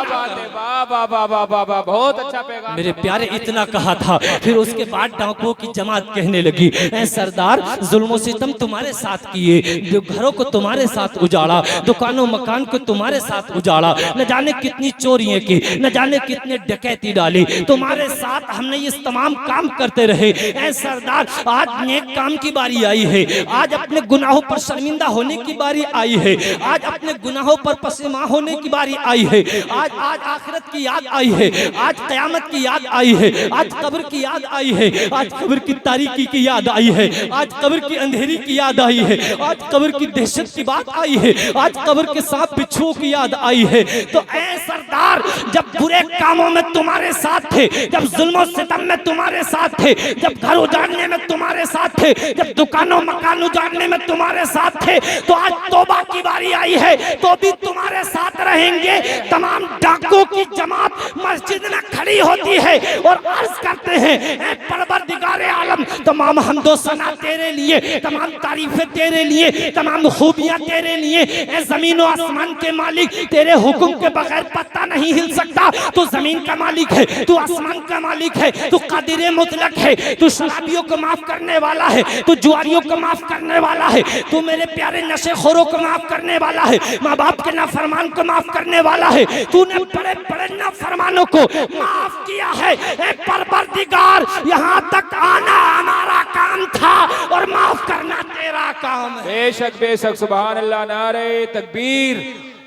बहुत अच्छा पैगाम
मेरे प्यारे। इतना कहा था, फिर उसके बाद डाकुओं की जमात कहने लगी, ऐ सरदार जुल्म सितम तुम्हारे साथ किए, जो घरों को तुम्हारे साथ उजाड़ा, दुकानों मकान को तुम्हारे साथ उजाड़ा, न जाने कितनी चोरियां की, न जाने कितने डकैती डाली, तुम्हारे साथ हमने ये तमाम काम करते रहे। ऐ सरदार आज नेक काम की बारी आई है, आज अपने गुनाहों पर शर्मिंदा होने की बारी आई है, आज अपने गुनाहों पर पसीमा होने की बारी आई है, आज आखिरत की याद आई है, आज कयामत की याद आई है, आज कब्र की याद आई है, आज कब्र की तारीकी की याद आई है, आज कब्र की अंधेरी की याद आई है, आज कब्र की दहशत की बात आई है, आज कब्र के सांप बिच्छुओं की याद आई है। तो ऐ सरदार जब बुरे कामों में तुम्हारे साथ थे, जब जुल्म सितम में तुम्हारे साथ थे, जब घर उजाड़ने में तुम्हारे साथ थे, जब दुकानों मकान उजाड़ने में तुम्हारे साथ थे, तो आज तौबा की बारी आई है तो भी तुम्हारे साथ रहेंगे। तमाम डाकुओं की जमात मस्जिद में खड़ी होती है और अर्ज करते हैं, ऐ परवरदिगारे आलम, तमाम हम्दो सना तेरे लिए, तमाम तारीफें तेरे लिए, तमाम खूबियां तेरे लिए। ऐ जमीन और आसमान के मालिक, तेरे हुक्म के बगैर पत्ता नहीं हिल सकता। तू जमीन का मालिक है, तू आसमान का मालिक है, तू कादिर मुतलक है, तू शराबियों को माफ करने वाला है, तू जुआरियों को माफ करने वाला है, तू मेरे प्यारे नशेखोरों को माफ करने वाला है, माँ बाप के नाफरमान को माफ करने वाला है। तूने बड़े बड़े नाफरमानों को माफ किया है। ऐ परवरदिगार, यहाँ तक आना हमारा काम था और माफ करना तेरा काम है।
बेशक बेशक, सुभान अल्लाह, नारे तकबीर,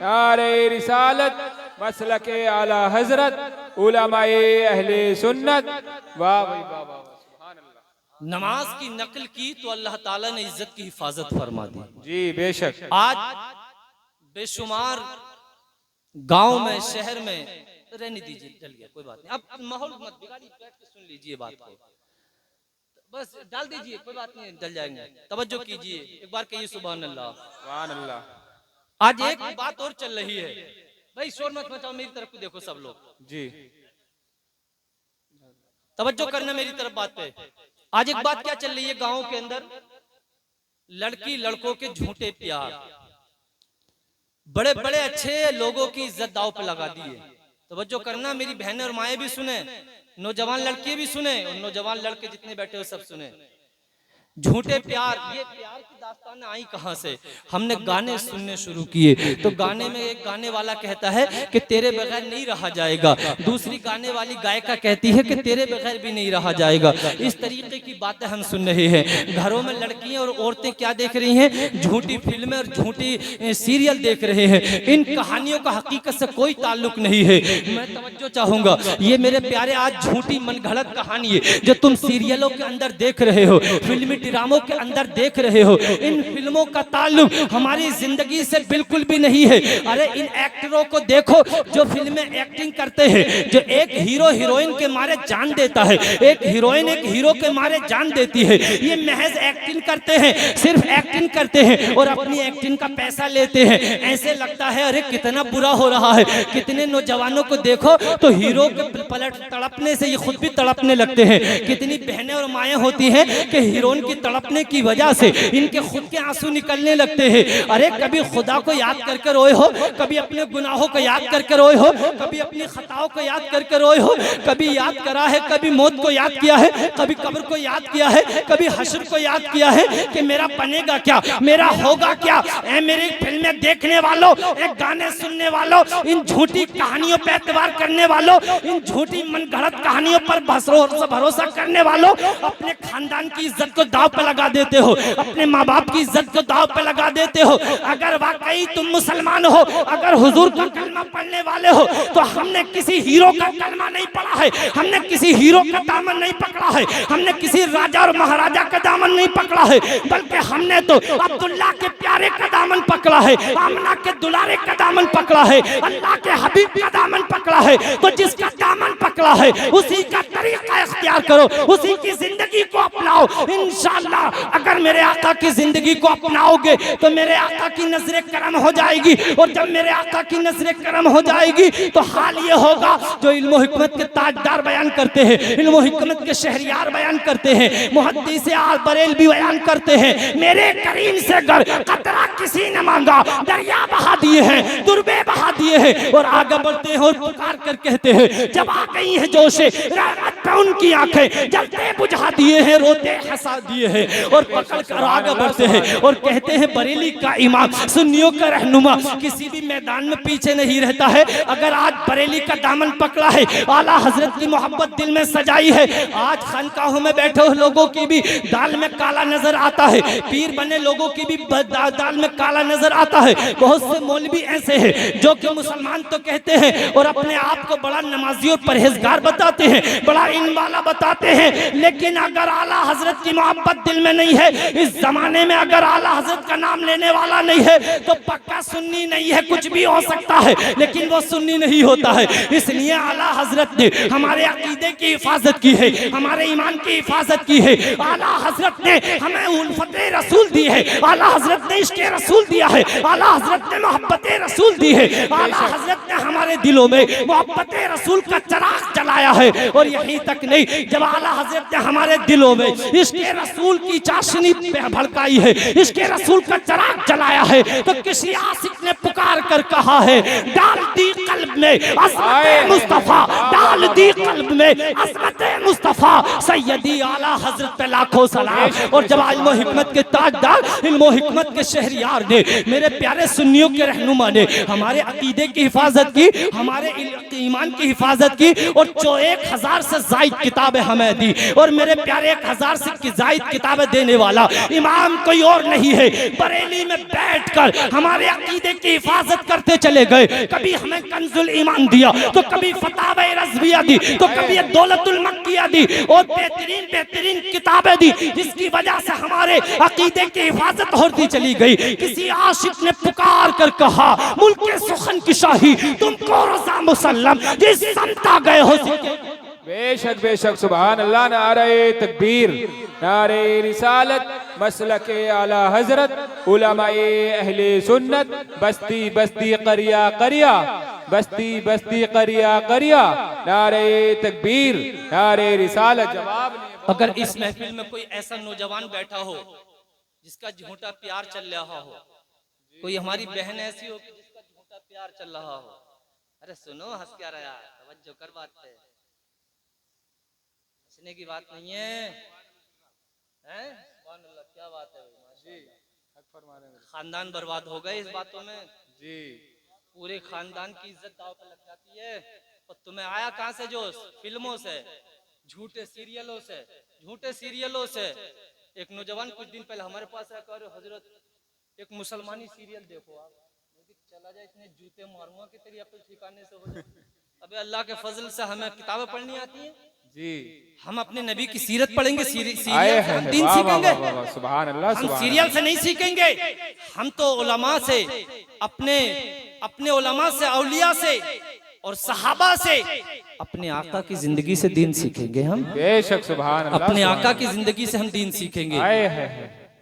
नारे रिसालत, मसलके आला हजरत, उलमाए अहले सुन्नत। वाह भाई वाह वाह, सुभान अल्लाह।
नमाज की नकल की तो अल्लाह ताला ने इज्जत की हिफाजत फरमा दी।
जी बेशक।
आज बेशुमार गांव में, शहर में, रहने दीजिए, चल गया कोई बात नहीं, अब माहौल मत बिगाड़िए, बैठ के सुन लीजिए बात को, बस डाल दीजिए, कोई बात नहीं, डल जाएंगे। तवज्जो कीजिए, एक बार कहिए सुभान अल्लाह,
सुभान अल्लाह।
आज एक बात और चल रही है, भाई शोर मत मचाओ, मेरी तरफ को देखो सब लोग
जी,
तवज्जो करना मेरी तरफ बात पे। आज एक बात क्या चल रही है गांव के अंदर, लड़की लड़कों के झूठे प्यार, बड़े बड़े अच्छे लोगों की इज्जत दाव पे लगा दी है। तवज्जो करना, मेरी बहनें और माएं भी सुने, नौजवान लड़के भी सुने और नौजवान लड़के जितने बैठे हो सब सुने। झूठे प्यार, ये प्यार की दास्तान आई कहां से? हमने गाने सुनने शुरू किए तो गाने में एक गाने वाला कहता है कि तेरे बगैर नहीं रहा जाएगा, दूसरी गाने वाली गायिका कहती है कि तेरे बगैर भी नहीं रहा जाएगा। इस तरीके की बातें हम सुन रहे हैं। घरों में लड़कियां और औरतें क्या देख रही हैं? झूठी फिल्में और झूठी सीरियल देख रहे हैं। इन कहानियों का हकीकत से कोई ताल्लुक नहीं है। मैं तवज्जो चाहूंगा, ये मेरे प्यारे आज झूठी मनगढ़ंत कहानी है जो तुम सीरियलों के अंदर देख रहे हो, फिल्मी ड्रामों के अंदर देख रहे हो। इन फिल्मों का ताल्लुक हमारी जिंदगी से बिल्कुल भी नहीं है। अरे इन एक्टरों को देखो जो फिल्में एक्टिंग करते हैं, जो एक हीरो हीरोइन के मारे जान देता है, एक हीरोइन एक हीरो के मारे जान देती है। ये महज एक्टिंग करते हैं, सिर्फ एक्टिंग करते हैं और अपनी एक्टिंग का पैसा लेते हैं। ऐसे लगता है अरे कितना बुरा हो रहा है। कितने नौजवानों को देखो तो हीरो के पलट तड़पने से ये खुद भी तड़पने लगते हैं। कितनी बहनें और माएँ होती हैं कि हीरोइन की तड़पने की वजह से इनके खुद के आंसू निकलने लगते हैं। अरे कभी खुदा को याद करके रोए हो, कभी अपने गुनाहों को याद करके रोए हो, कभी अपनी खताओं को याद करके रोए हो, कभी याद करा है, कभी मौत को याद किया है, कभी कब्र को याद किया है, कभी हश्र को याद किया है कि मेरा बनेगा क्या, मेरा होगा क्या? ऐ मेरी फिल्में देखने वालों, एक गाने सुनने वालों, इन झूठी कहानियों पर एतबार करने वालों, इन झूठी मनगढ़ंत कहानियों पर भरोसा करने वालों, अपने खानदान की इज्जत को दाव पे लगा देते हो, अपने माँ बाप की इज्जत को दाव पे लगा देते हो। अगर वाकई तुम मुसलमान हो, अगर हुजूर का कलमा पढ़ने वाले हो, तो हमने किसी हीरो का कलमा नहीं पढ़ा है, हमने किसी हीरो का दामन नहीं पकड़ा है, हमने किसी राजा और महाराजा का दामन नहीं पकड़ा है, बल्कि हमने तो अब्दुल्ला के प्यारे का दामन पकड़ा है, आमना के दुलारे का दामन पकड़ा है, अल्लाह के हबीब का दामन पकड़ा है। तो जिसका दामन पकड़ा है उसी का तरीका इख्तियार करो, उसी की जिंदगी को अपनाओ। इंशाअल्लाह अगर मेरे आका की जिंदगी को अपनाओगे तो मेरे आका की नजरे करम हो जाएगी, और जब मेरे आका की नजरे करम हो जाएगी तो हाल ये होगा जो इल्म और हिकमत के ताजदार बयान करते हैं, इल्म और हिकमत के शहरियार बयान करते हैं, मुहद्दिस आल बरेलवी बयान करते हैं, मेरे करीम से गर कतरा किसी ने मांगा, दरिया बहा दिए हैं, दुर्बे बहा दिए हैं, और आगे बढ़ते हैं और पुकार कर कहते हैं जब आ गई है जोशे रहमत पे उनकी आंखें जलते बुझा दिए हैं, रोते हंसा दिए हैं, और पकड़ कर आगे बढ़ते हैं और कहते हैं बरेली का इमाम, सुन्नियों का रहनुमा किसी भी मैदान में पीछे नहीं रहता है। अगर आज बरेली का दामन पकड़ा है, आला हजरत की मोहब्बत दिल में सजाई है, आज खानकाहों में बैठे हुए लोगों की भी दाल में काला नजर आता है, पीर बने लोगों की भी दाल में काला नजर आता है। बहुत से मौलवी ऐसे हैं जो कि मुसलमान तो कहते हैं और अपने आप को बड़ा नमाजी और परहेज परहेजगार बताते हैं, बड़ा इन वाला बताते हैं, लेकिन अगर आला हजरत की मोहब्बत दिल में नहीं है, इस जमाने में अगर आला हजरत का नाम लेने वाला नहीं है तो पक्का सुन्नी नहीं है। कुछ भी हो सकता है लेकिन वो सुन्नी नहीं होता है। इसलिए आला हजरत ने हमारे अकीदे की हिफाजत की है, हमारे ईमान की हिफाजत की है। आला हजरत ने हमें उल्फते रसूल दी है, आला हजरत ने इश्क़ रसूल दिया है, आला हजरत ने मोहब्बत रसूल दी है, आला हजरत ने हमारे दिलों में मोहब्बत रसूल का चिराग जलाया है। और यही तक नहीं, जब आला हजरत ने हमारे दिलों में इश्क़ रसूल की चाशनी भड़काई है, इश्क़ रसूल का चिराग जलाया है, तो किसी आशिक ने पुकार कर कहा है, डाल दी कल्ब में अज़मत मुस्तफा, डाल दी कल्ब में अज़मत मुस्तफा, सैयदी आला हजरत पे लाखों सलाम। और जब इल्म हिकमत के ताजदार, इल्म हिकमत के शहरियार ने, मेरे प्यारे सुन्नियों के रहनुमा ने हमारे अकीदे की हिफाजत की, हमारे ईमान की हिफाजत की, और 1000 से ज़ायद किताबें हमें दी। और मेरे प्यारे 1000 से ज़ायद किताबें देने वाला इमाम कोई और नहीं है। बरेली में बैठकर हमारे अकीदे की हिफाजत करते चले गए। कभी हमें कंजुल ईमान दिया, तो कभी फतावा रज़विया दी, तो कभी दौलतुल मक्किया दी, और बेहतरीन बेहतरीन किताबें दी, जिसकी वजह से हमारे अकीदे की हिफाजत होती चली गई। किसी आशिक ने पुकार कर कहा, मुल्क सुखन की शाही तुमको रज़ा मुसल्लम, जिस समता गए हो।
बेशक बेशक, सुभान अल्लाह। नारे तकबीर, नारे रिसालत, मसलके आला हजरत, उलमाए अहले सुन्नत, बस्ती बस्ती करिया करिया, बस्ती बस्ती करिया करिया, नारे तकबीर, नारे रिसालत। जवाब
अगर इस महफिल में कोई ऐसा नौजवान बैठा हो जिसका झूठा प्यार चल रहा हो, कोई हमारी बहन ऐसी हो कि जिसका झूठा प्यार चल रहा हो, अरे सुनो, हंस क्या रहा है, तवज्जो कर बात पे, हंसने की बात नहीं है, हैं? सुभान अल्लाह, क्या बात है जी। खानदान बर्बाद हो गए इस बातों में जी, पूरे खानदान की इज्जत दांव पे लग जाती है। और तुम्हें आया कहां से जोश? फिल्मों से, झूठे सीरियलों से, झूठे सीरियलों से। एक नौजवान कुछ दिन पहले हमारे पास आया, कह हजरत एक मुसलमानी सीरियल देखो आप, चला जाए इतने जूते मारूंगा कि तेरी अकल ठिकाने से हो जाए। अबे अल्लाह के फजल से हमें किताबें पढ़नी आती है जी, हम अपने नबी की सीरत पढ़ेंगे, सीरियल से हम दीन सीखेंगे।
सुभान अल्लाह,
हम सीरियल से नहीं सीखेंगे, हम तो उलमा से, अपने उलमा से, औलिया से और सहाबा से, अपने आका की जिंदगी से दीन सीखेंगे हम।
बेशक, सुभान अल्लाह,
अपने आका की जिंदगी से हम दीन सीखेंगे।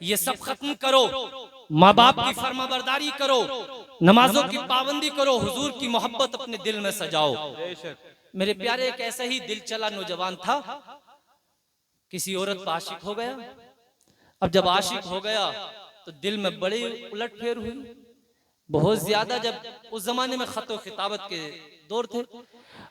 ये सब खत्म करो, माँ बाप की फरमाबरदारी करो, नमाजों की पाबंदी करो, हुजूर की मोहब्बत अपने दिल में सजाओ। मेरे प्यारे, एक ऐसा ही दिल चला नौजवान था, किसी औरत पर आशिक हो गया। अब जब आशिक हो गया तो दिल में बड़ी उलटफेर हुई, बहुत ज्यादा। जब उस जमाने में खत और खिताबत के दौर थे,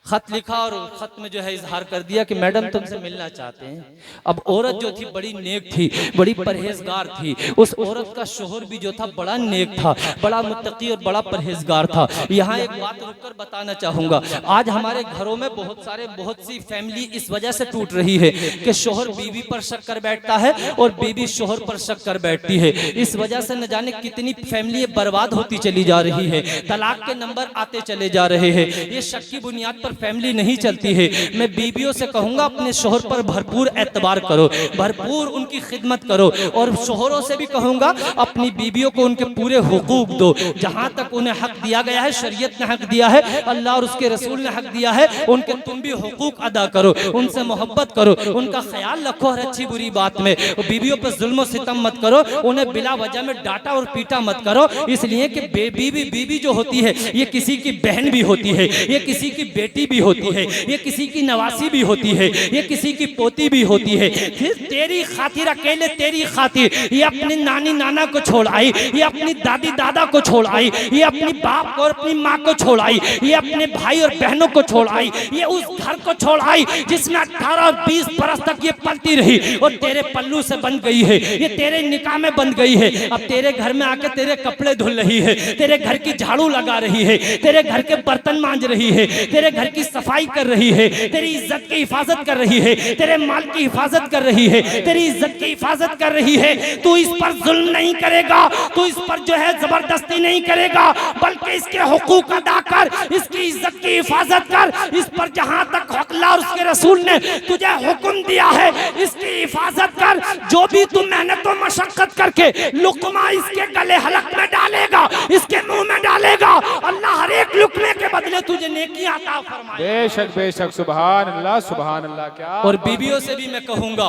खत लिखा और खत में जो है इजहार कर दिया कि मैडम तुमसे मिलना चाहते हैं। अब औरत जो थी बड़ी नेक थी, बड़ी परहेजगार थी। उस औरत का शोहर भी जो था बड़ा नेक था, बड़ा मुत्तकी और बड़ा परहेजगार था। यहाँ एक बात रुककर बताना चाहूंगा, आज हमारे घरों में बहुत सी फैमिली इस वजह से टूट रही है कि शोहर बीवी पर शक कर बैठता है और बीवी शोहर पर शक कर बैठती है। इस वजह से न जाने कितनी फैमिली बर्बाद होती चली जा रही है, तलाक के नंबर आते चले जा रहे हैं। ये शक की बुनियाद पर फैमिली नहीं चलती है। मैं बीवियों से कहूंगा अपने शोहर पर भरपूर एतबार करो, भरपूर उनकी खिदमत करो। और शोहरों से भी कहूंगा अपनी बीवियों को उनके पूरे हुकूक दो, जहां तक उन्हें हक दिया गया है, शरीयत ने हक दिया है, अल्लाह और उसके रसूल ने हक दिया है, उनके तुम भी हुकूक अदा करो, उनसे मोहब्बत करो, उनका ख्याल रखो हर अच्छी बुरी बात में। बीवियों पर जुल्म सितम मत करो, उन्हें बिला वजह में डांटा और पीटा मत करो, इसलिए कि बीवी जो होती है ये किसी की बहन भी होती है, ये किसी की बेटी भी होती है, ये किसी की नवासी भी होती है, ये किसी की पोती भी होती है। फिर तेरी खातिर, अकेले तेरी खातिर ये अपनी नानी नाना को छोड़ आई, ये अपनी दादी दादा को छोड़ आई, ये अपनी बाप और अपनी माँ को छोड़ आई, ये अपने भाई और बहनों को छोड़ आई, ये उस घर को छोड़ आई जिसमें 18 और 20 बरस तक ये पलती रही और तेरे पल्लू से बन गई है, ये तेरे निकाह में बन गई है। अब तेरे घर में आके तेरे कपड़े धुल रही है, तेरे घर की झाड़ू लगा रही है, तेरे घर के बर्तन मांज रही है, तेरे घर की सफाई कर रही है, तेरी इज्जत की हिफाजत कर रही है, तेरे माल की हिफाजत कर रही है, तेरी इज्जत की हिफाजत कर रही है, तू इस पर जुल्म नहीं करेगा, तू इस पर जो है जबरदस्ती नहीं करेगा, बल्कि इसके हुकूक अदा कर, इसकी इज्जत की हिफाजत कर, इस पर जहां तक अल्लाह और उसके रसूल ने तुझे हुक्म दिया है इसकी हिफाजत कर। जो भी तू मेहनत और मशक्कत करके लुकमा इसके गले हलक में डालेगा, इसके मुंह में डालेगा, अल्लाह हर एक लुकमे के बदले तुझे नेकी अता फरमाए।
बेशक बेशक, सुभान अल्लाह सुभान अल्लाह। क्या
और बीवियों से भी मैं कहूंगा,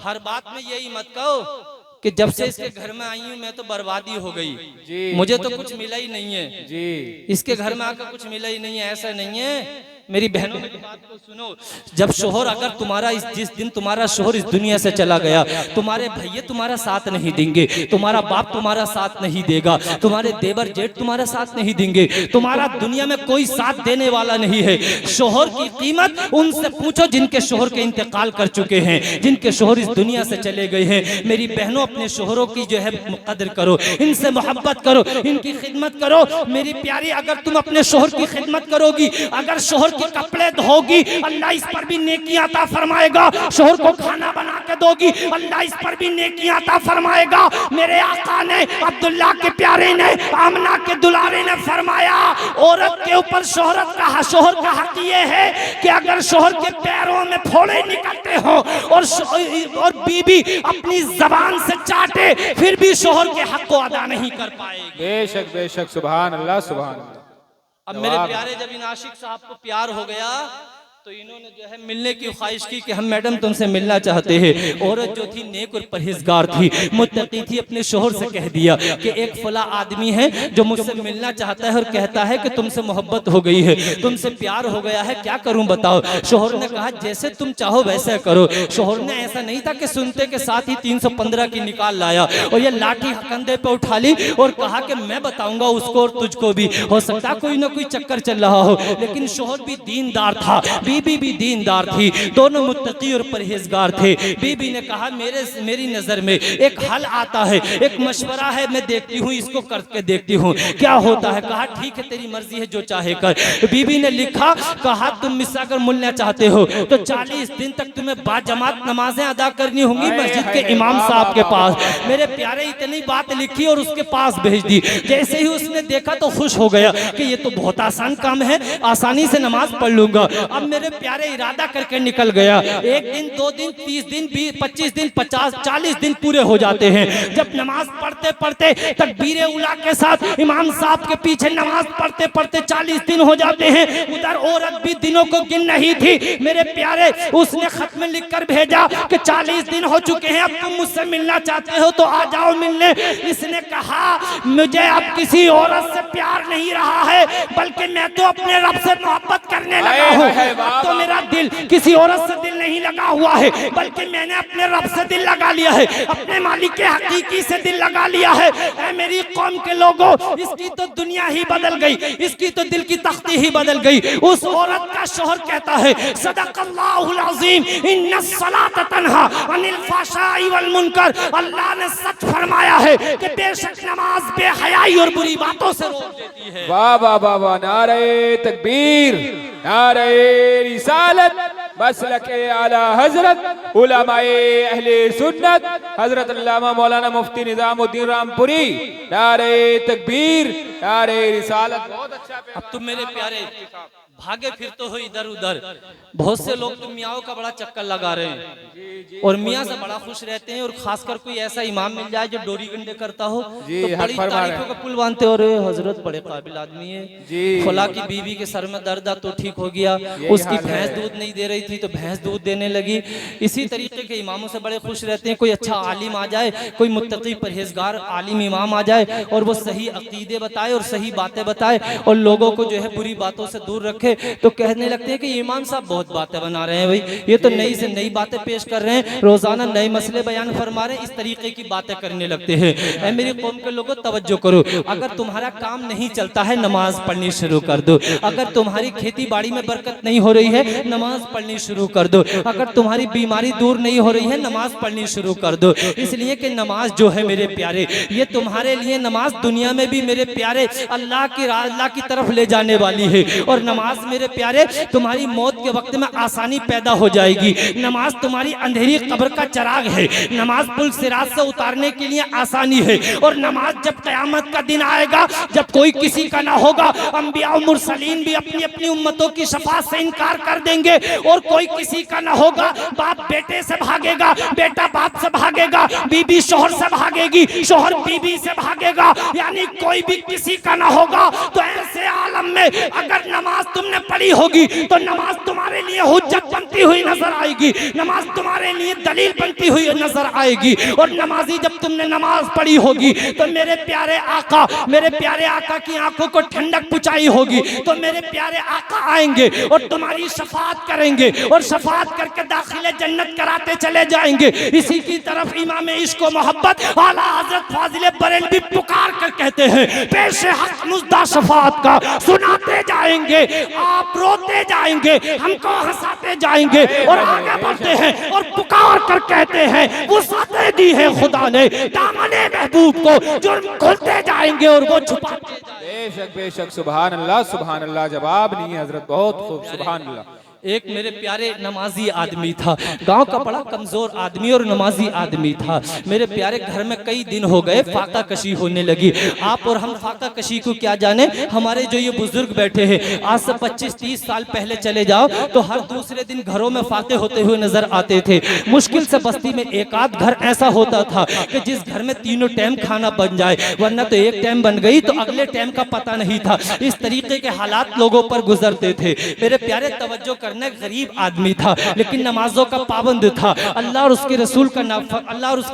हर बात में यही मत कहो कि जब से इसके घर में आई हूँ मैं तो बर्बादी हो गई
जी,
मुझे तो कुछ मिला ही नहीं है
जी,
इसके घर में आकर कुछ मिला ही नहीं है। ऐसा नहीं है मेरी बहनों, मेरी बात को सुनो। जब शोहर अगर तुम्हारा जिस दिन तुम्हारा शोहर इस दुनिया से चला गया, तुम्हारे भैया तुम्हारा साथ नहीं देंगे, तुम्हारा बाप तुम्हारा साथ नहीं देगा, तुम्हारे देवर जेठ तुम्हारा साथ नहीं देंगे, तुम्हारा दुनिया में कोई साथ देने वाला नहीं है। शोहर की कीमत उनसे पूछो जिनके शोहर के इंतकाल कर चुके हैं, जिनके शोहर इस दुनिया से चले गए हैं। मेरी बहनों, अपने शोहरों की जो है कदर करो, इनसे मोहब्बत करो, इनकी खिदमत करो। मेरी प्यारी, अगर तुम अपने शोहर की खिदमत करोगी, अगर शोहर के कपड़े धोगी, अल्लाह इस पर भी नेकी अता फरमाएगा। शोहर को खाना बना के दोगी, अल्लाह इस पर भी नेकी अता फरमाएगा। मेरे आका ने, अब्दुल्ला के प्यारे ने, आमना के दुलारे ने फरमाया, औरत के ऊपर शोहर का हक ये है कि अगर शोहर के पैरों में फोड़े निकलते हो और बीबी अपनी जबान से चाटे, फिर भी शोहर के हक को अदा नहीं कर पाएगी।
बेशक बेशक, सुभान अल्लाह सुभान अल्लाह।
अब मेरे प्यारे, जब इन आशिक साहब को प्यार हो गया तो इन्होंने जो है मिलने की ख्वाहिश की कि हम मैडम तुमसे मिलना चाहते हैं। औरत जो थी नेक और परहेजगार थी, मुत्तकी थी, अपने शोहर से कह दिया कि एक फला आदमी है जो मुझसे मिलना चाहता है और कहता है कि तुमसे मोहब्बत हो गई है, तुमसे प्यार हो गया है, क्या करूं बताओ। शोहर ने कहा जैसे तुम चाहो वैसे करो। शोहर ने ऐसा नहीं था कि सुनते के साथ ही 315 की निकाल लाया और ये लाठी कंधे पे उठा ली और कहा कि मैं बताऊंगा उसको और तुझको भी। हो सकता कोई ना कोई चक्कर चल रहा हो, लेकिन शोहर भी दीनदार था, बीबी भी दीनदार थी, दोनों मुत्तकी और परहेजगार थे। बीबी ने कहा मेरी नजर में एक हल आता है, एक मशवरा है, मैं देखती हूँ, इसको करके देखती हूँ क्या होता है। कहा ठीक है, तेरी मर्जी है, जो चाहे कर। बीबी ने लिखा, कहा तुम मुझसे अगर मिलना चाहते हो तो 40 दिन तक तुम्हें बाजमात नमाजें अदा करनी होंगी मस्जिद के इमाम साहब के पास। मेरे प्यारे, इतनी बात लिखी और उसके पास भेज दी। जैसे ही उसने देखा तो खुश हो गया कि ये तो बहुत आसान काम है, आसानी से नमाज पढ़ लूंगा। अब मेरे प्यारे इरादा करके निकल गया। 1 दिन 2 दिन 30 दिन 25 दिन 50 40 दिन पूरे हो जाते हैं। जब नमाज पढ़ते पढ़ते तकबीर उला के साथ इमाम साहब के पीछे नमाज पढ़ते पढ़ते 40 दिन हो जाते हैं। उधर औरत भी दिनों को गिन नहीं थी। मेरे प्यारे, उसने खत में लिख कर भेजा कि 40 दिन हो चुके हैं, अब तुम मुझसे मिलना चाहते हो तो आ जाओ मिलने। इसने कहा मुझे अब किसी औरत से प्यार नहीं रहा है, बल्कि मैं तो अपने रब से मोहब्बत करने लगा हूँ। तो मेरा दिल किसी औरत से दिल नहीं लगा हुआ है, बल्कि मैंने अपने रब से दिल लगा लिया है, अपने मालिक के हकीकी से दिल लगा लिया है। ऐ मेरी कौम के लोगों, इसकी तो दुनिया ही बदल गई, इसकी तो दिल की तख्ती ही बदल गई। उस औरत का शोहर कहता है सदक़ल्लाहुल अज़ीम इन्नस्सलात तन्हा अनिल फ़हशाई वल मुनकर। अल्लाह ने सच फरमाया है कि बेशक नमाज बेहयाई और बुरी बातों से रोक देती है।
वाह वाह वाह वाह, नारे तकबीर, नारे रिसालत, मसलके आला हजरत उलमाए अहले सुन्नत हजरत अल्लामा मौलाना मुफ्ती निजामुद्दीन रामपुरी। नारे तकबीर, नारे रिसालत। बहुत अच्छा।
अब तुम मेरे प्यारे भागे फिरते हो इधर उधर। बहुत से लोग तो मियाँ का बड़ा चक्कर लगा रहे हैं और मियाँ से बड़ा खुश रहते हैं, और खासकर कोई ऐसा इमाम मिल जाए जो डोरी गंडे करता हो तो बड़ी तारीफों का पुल बांधते हो। रे हजरत बड़े काबिल आदमी है, खुला की बीवी के सर में दर्द तो ठीक हो गया, उसकी भैंस दूध नहीं दे रही थी तो भैंस दूध देने लगी। इसी तरीके के इमामों से बड़े खुश रहते हैं। कोई अच्छा आलिम आ जाए, कोई मुत्तकी परहेजगार आलिम इमाम आ जाए और वो सही अकीदे बताए और सही बातें बताए और लोगों को जो है बुरी बातों से दूर रखे, तो कहने लगते हैं कि इमाम साहब बहुत बातें बना रहे हैं, भाई ये तो नई से नई बातें पेश कर रहे हैं, रोजाना नए मसले बयान फरमा रहे हैं, इस तरीके की बातें करने लगते हैं। ऐ मेरी कौम के लोगों, तवज्जो करो। अगर तुम्हारा काम नहीं चलता है, नमाज पढ़नी शुरू कर दो। अगर तुम्हारी खेती बाड़ी में बरकत नहीं हो रही है, नमाज पढ़नी शुरू कर दो। अगर तुम्हारी बीमारी दूर नहीं हो रही है, नमाज पढ़नी शुरू कर दो। इसलिए कि नमाज जो है मेरे प्यारे, ये तुम्हारे लिए नमाज दुनिया में भी मेरे प्यारे अल्लाह की तरफ खुले जाने वाली है। और नमाज मेरे प्यारे तुम्हारी मौत के वक्त में आसानी पैदा हो जाएगी। नमाज तुम्हारी अंधेरी कब्र का चिराग है। नमाज पुल सिरात से उतारने के लिए आसानी है। और नमाज जब क़यामत का दिन आएगा, जब कोई किसी का ना होगा, अंबिया और मुरसलीन भी अपनी अपनी उम्मतों की शफाअत से इनकार कर देंगे और कोई किसी का ना होगा। बाप बेटे से भागेगा, बेटा बाप से भागेगा, बीबी शोहर से भागेगी, शोहर बीबी से भागेगा, यानी कोई भी किसी का ना होगा। तो ऐसे आलम में अगर नमाज तुमने पढ़ी होगी तो नमाज तुम्हारे लिए हुज्जत बनती हुई नजर आएगी, नमाज तुम्हारे लिए दलील बनती हुई नजर आएगी। और नमाजी जब तुमने नमाज पढ़ी होगी तो मेरे प्यारे आका की आंखों को ठंडक पुचाई होगी, तो मेरे प्यारे आका आएंगे और तुम्हारी शफाअत करेंगे और शफाअत करके दाखिले जन्नत कराते चले जाएंगे। इसी की तरफ इमाम इश्क व मोहब्बत आला हजरत फाजिल बरेलवी पुकार कर कहते हैं, पेश हक मुद्दा शफाअत का सुनाते जाएंगे, आप रोते जाएंगे, हमको हंसाते जाएंगे और आगे बढ़ते हैं और पुकार कर कहते हैं, वुसाते दी है खुदा ने दामने महबूब को, जुर्म खुलते जाएंगे और वो छुपाते जाएंगे।
बेशक सुभान अल्लाह, जवाब नहीं है हजरत, बहुत खूब, सुभान अल्लाह।
एक मेरे प्यारे नमाजी आदमी था, गांव का बड़ा कमजोर आदमी और नमाजी आदमी था। मेरे प्यारे घर में कई दिन हो गए फाका कशी होने लगी। आप और हम फाका कशी को क्या जाने, हमारे जो ये बुजुर्ग बैठे हैं आज से 25-30 साल पहले चले जाओ तो हर दूसरे दिन घरों में फाके होते हुए नजर आते थे। मुश्किल से बस्ती में एक आध घर ऐसा होता था कि जिस घर में तीनों टाइम खाना बन जाए, वरना तो एक टाइम बन गई तो अगले टाइम का पता नहीं था। इस तरीके के हालात लोगों पर गुजरते थे। मेरे प्यारे तवज्जो करने, गरीब आदमी था लेकिन नमाजों का पाबंद था, अल्लाह और उसके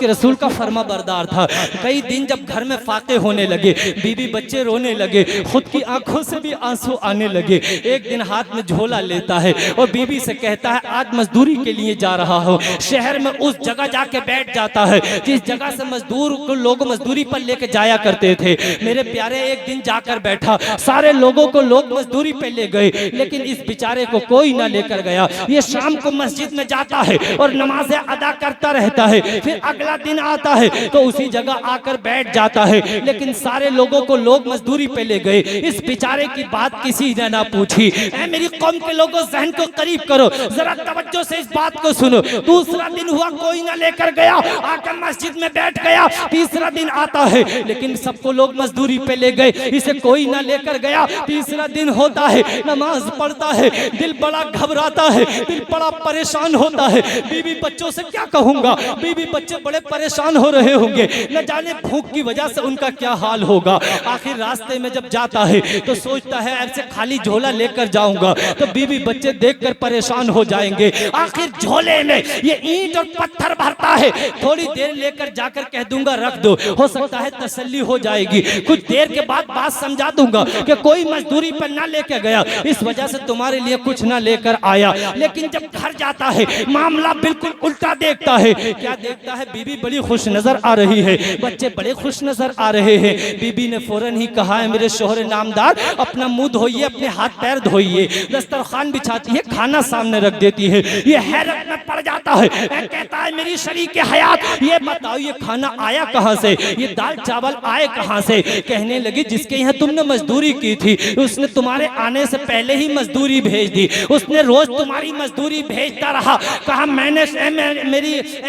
रसूल का फर्मा बरदार था। कई दिन जब घर में फाके होने लगे, बीबी बच्चे रोने लगे, खुद की आंखों से भी आंसू आने लगे। एक दिन हाथ में झोला लेता है और बीबी से कहता है, आज मजदूरी के लिए जा रहा हो। शहर में उस जगह जाके बैठ जाता है जिस जगह से मजदूर को लोग मजदूरी पर लेके जाया करते थे। मेरे प्यारे एक दिन जाकर बैठा, सारे लोगों को लोग मजदूरी पे ले गए लेकिन इस बेचारे को कोई ना लेकर गया। ये शाम को मस्जिद में जाता है और नमाज़ें अदा करता रहता है, फिर अगला दिन आता है तो उसी जगह आकर बैठ जाता है, लेकिन सारे लोगों को लोग मजदूरी पे ले गए। इस बेचारे की बात किसी ने ना पूछी। ऐ मेरी कौम के लोगों, जहन को करीब करो, जरा तवज्जो से इस बात को सुनो। दूसरा दिन हुआ, कोई ना लेकर गया, आकर मस्जिद में बैठ गया। तीसरा दिन आता है लेकिन सबको लोग मजदूरी पे ले गए, इसे कोई ना लेकर गया। तीसरा दिन होता है, नमाज पढ़ता है, दिल बड़ा घबराता है, दिल बड़ा परेशान होता है। बीवी बच्चों से क्या कहूंगा, बीवी बच्चे बड़े परेशान हो रहे होंगे, न जाने भूख की वजह से उनका क्या हाल होगा। आखिर रास्ते में जब जाता है तो सोचता है ऐसे खाली झोला लेकर जाऊंगा तो बीवी बच्चे देखकर परेशान हो जाएंगे। आखिर झोले में ये ईंट और पत्थर भरता है, थोड़ी देर लेकर जाकर कह दूंगा रख दो, हो सकता है तसल्ली हो जाएगी। कुछ देर के बाद बात समझा दूंगा कि कोई मजदूरी पर ना लेकर गया, इस वजह से तुम्हारे लिए कुछ ना लेकर आया। लेकिन जब घर जाता है मामला बिल्कुल उल्टा देखता है। क्या देखता है, बीबी बड़ी खुश नजर आ रही है, बच्चे बड़े खुश नजर आ रहे हैं। बीबी ने फौरन ही कहा है, मेरे शोहर नामदार अपना मुंह धोइए, अपने हाथ पैर धोइए। दस्तरखान बिछाती है, खाना सामने रख देती है। ये हैरत में पड़ जाता है, कहता है मेरी शरीक हयात, ये बताओ ये खाना आया कहाँ से, ये दाल चावल आए कहाँ से। कहने लगी जिसके यहाँ तुमने मजदूरी की थी उसने तुम्हारे आने से पहले ही मजदूरी भेज दी, उसने रोज तुम्हारी मजदूरी भेजता रहा। कहा मैंने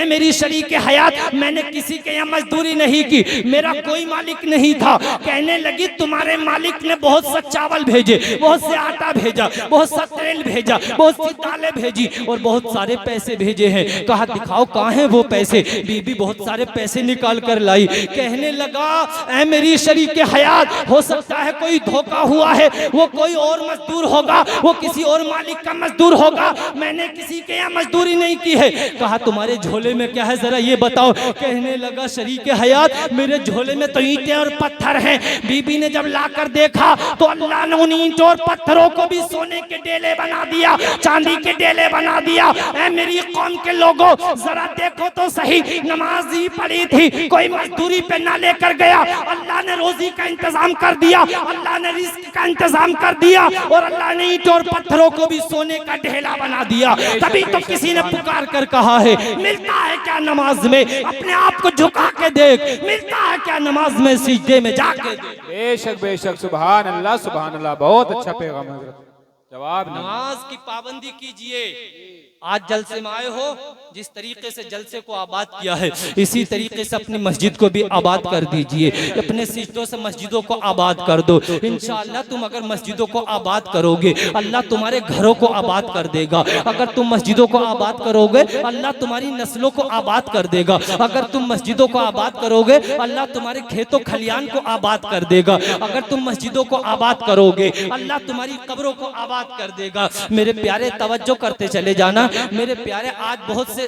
मेरी शरीक हयात, मैंने किसी के यहाँ मजदूरी नहीं की, मेरा कोई मालिक नहीं था। कहने लगी तुम्हारे मालिक ने बहुत सा चावल भेजे, बहुत से आटा भेजा, बहुत सा तेल भेजा, बहुत सी दालें भेजी और बहुत सारे पैसे भेजे हैं। कहा दिखाओ कहाँ हैं वो पैसे। बीबी बहुत सारे पैसे निकाल कर लाई। कहने लगा ऐ मेरी शरीक हयात, हो सकता है कोई धोखा हुआ है, वो कोई और मजदूर होगा, वो किसी और मालिक का मजदूर होगा, मैंने किसी के यहाँ मजदूरी नहीं की है। कहा तुम्हारे झोले में क्या है जरा ये बताओ। कहने लगा शरीक हयात मेरे झोले में तो ईंटें और पत्थर हैं। बीबी ने जब लाकर देखा तो अल्लाह ने उन ईंटों और पत्थरों को भी सोने के डेले बना दिया, चांदी के डेले बना दिया। ऐ मेरी कौम के लोगों जरा देखो तो सही, नमाज ही पढ़ी थी, कोई मजदूरी पे ना लेकर गया, अल्लाह ने रोजी का इंतजाम कर दिया, अल्लाह ने रिस्क का इंतजाम कर दिया और अल्लाह ने ईंटों और पत्थरों को भी सोने सोने का ढेला बना दिया। तभी तो किसी ने पुकार कर कहा है, मिलता है क्या नमाज में, अपने आप को झुका के देख, मिलता है क्या नमाज में, सिजदे में जाके देख।
बेशक बेशक, सुभान अल्लाह, बहुत अच्छा पैगाम हजरत। जवाब
नमाज की पाबंदी कीजिए। आज जलसे में आए हो, जिस तरीके से जलसे को आबाद किया है, इसी तरीके से अपनी मस्जिद को भी आबाद कर दीजिए। अपने सिजदों से मस्जिदों को आबाद कर दो। इंशाअल्लाह तुम अगर मस्जिदों को आबाद करोगे, अल्लाह तुम्हारे घरों को आबाद कर देगा। अगर तुम मस्जिदों को आबाद करोगे, अल्लाह तुम्हारी नस्लों को आबाद कर देगा। अगर तुम मस्जिदों को आबाद करोगे, अल्लाह तुम्हारे खेतों खलियान को आबाद कर देगा। अगर तुम मस्जिदों को आबाद करोगे, अल्लाह तुम्हारी कब्रों को आबाद कर देगा। मेरे प्यारे, तवज्जो करते चले जाना। मेरे प्यारे, आज बहुत से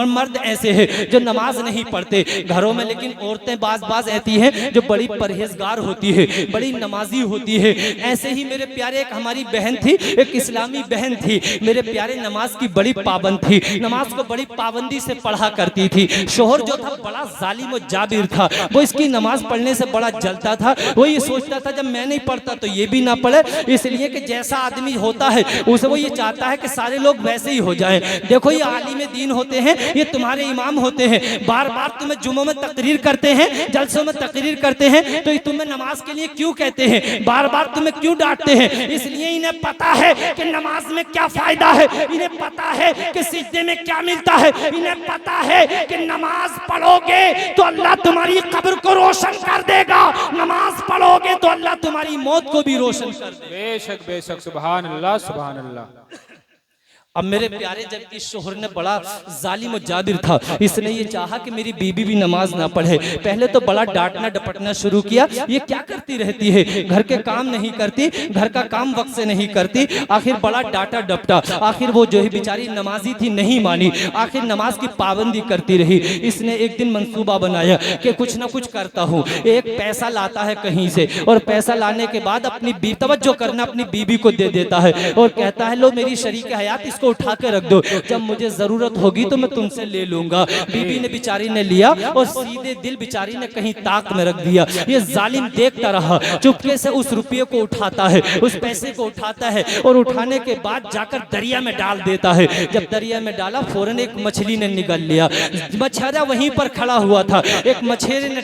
मर्द ऐसे हैं जो नमाज नहीं पढ़ते घरों में, लेकिन औरतें बाज ऐसी हैं जो बड़ी परहेजगार होती है, बड़ी नमाजी होती है। ऐसे ही मेरे प्यारे, एक हमारी बहन थी, एक इस्लामी बहन थी, मेरे प्यारे, नमाज की बड़ी पाबंद थी, नमाज को बड़ी पाबंदी से पढ़ा करती थी। शोहर जो था बड़ा जालिम और जाबिर था, वो इसकी नमाज पढ़ने से बड़ा जलता था। वो ये सोचता था जब मैं नहीं पढ़ता तो ये भी ना पढ़े, इसलिए कि जैसा आदमी होता है उसे वो ये चाहता है कि सारे लोग वैसे ही हो जाएं। देखो ये आलिम दीन होते हैं, ये तुम्हारे इमाम होते हैं, बार बार तुम्हें जुम्मों में तकरीर करते हैं, जलसों में तकरीर करते हैं, तो ये तुम्हें नमाज के लिए क्यों कहते हैं, बार बार तुम्हें क्यों डांटते हैं? इसलिए इन्हें पता है कि नमाज में क्या फायदा है, इन्हें पता है कि सिजदे में क्या मिलता है, इन्हें पता है कि नमाज पढ़ोगे तो अल्लाह तुम्हारी कब्र को रोशन कर देगा, नमाज पढ़ोगे तो अल्लाह तुम्हारी मौत को भी रोशन कर देगा।
बेशक बेशक, सुभान अल्लाह, सुभान अल्लाह।
अब मेरे प्यारे, जब इस शोहर ने बड़ा जालिम और जाबिर था, इसने ये चाहा कि मेरी बीबी भी नमाज ना पढ़े। पहले तो बड़ा डांटना डपटना शुरू किया, ये क्या करती रहती है, घर के काम नहीं करती, घर का काम वक्त से नहीं करती। आखिर बड़ा डांटा डपटा, आखिर वो जो है बेचारी नमाजी थी, नहीं मानी, आखिर नमाज की पाबंदी करती रही। इसने एक दिन मंसूबा बनाया कि कुछ ना कुछ करता हूँ, एक पैसा लाता है कहीं से, और पैसा लाने के बाद अपनी तवज्जो करना, अपनी बीबी को दे देता है और कहता है लो मेरी शरीक हयात, इसको उठा के रख दो, जब मुझे जरूरत होगी तो मैं तुमसे ले लूंगा। बीबी ने बेचारी ने लिया और सीधे दिल बेचारी ने कहीं ताक में रख दिया। ये जालिम देखता रहा, चुपके से उस रुपये को उठाता है, उस पैसे को उठाता है और उठाने के बाद जाकर दरिया में डाल देता है। जब दरिया में डाला, फौरन एक मछली ने निगल लिया। मछेरा वहीं पर खड़ा हुआ था, एक मछेरे ने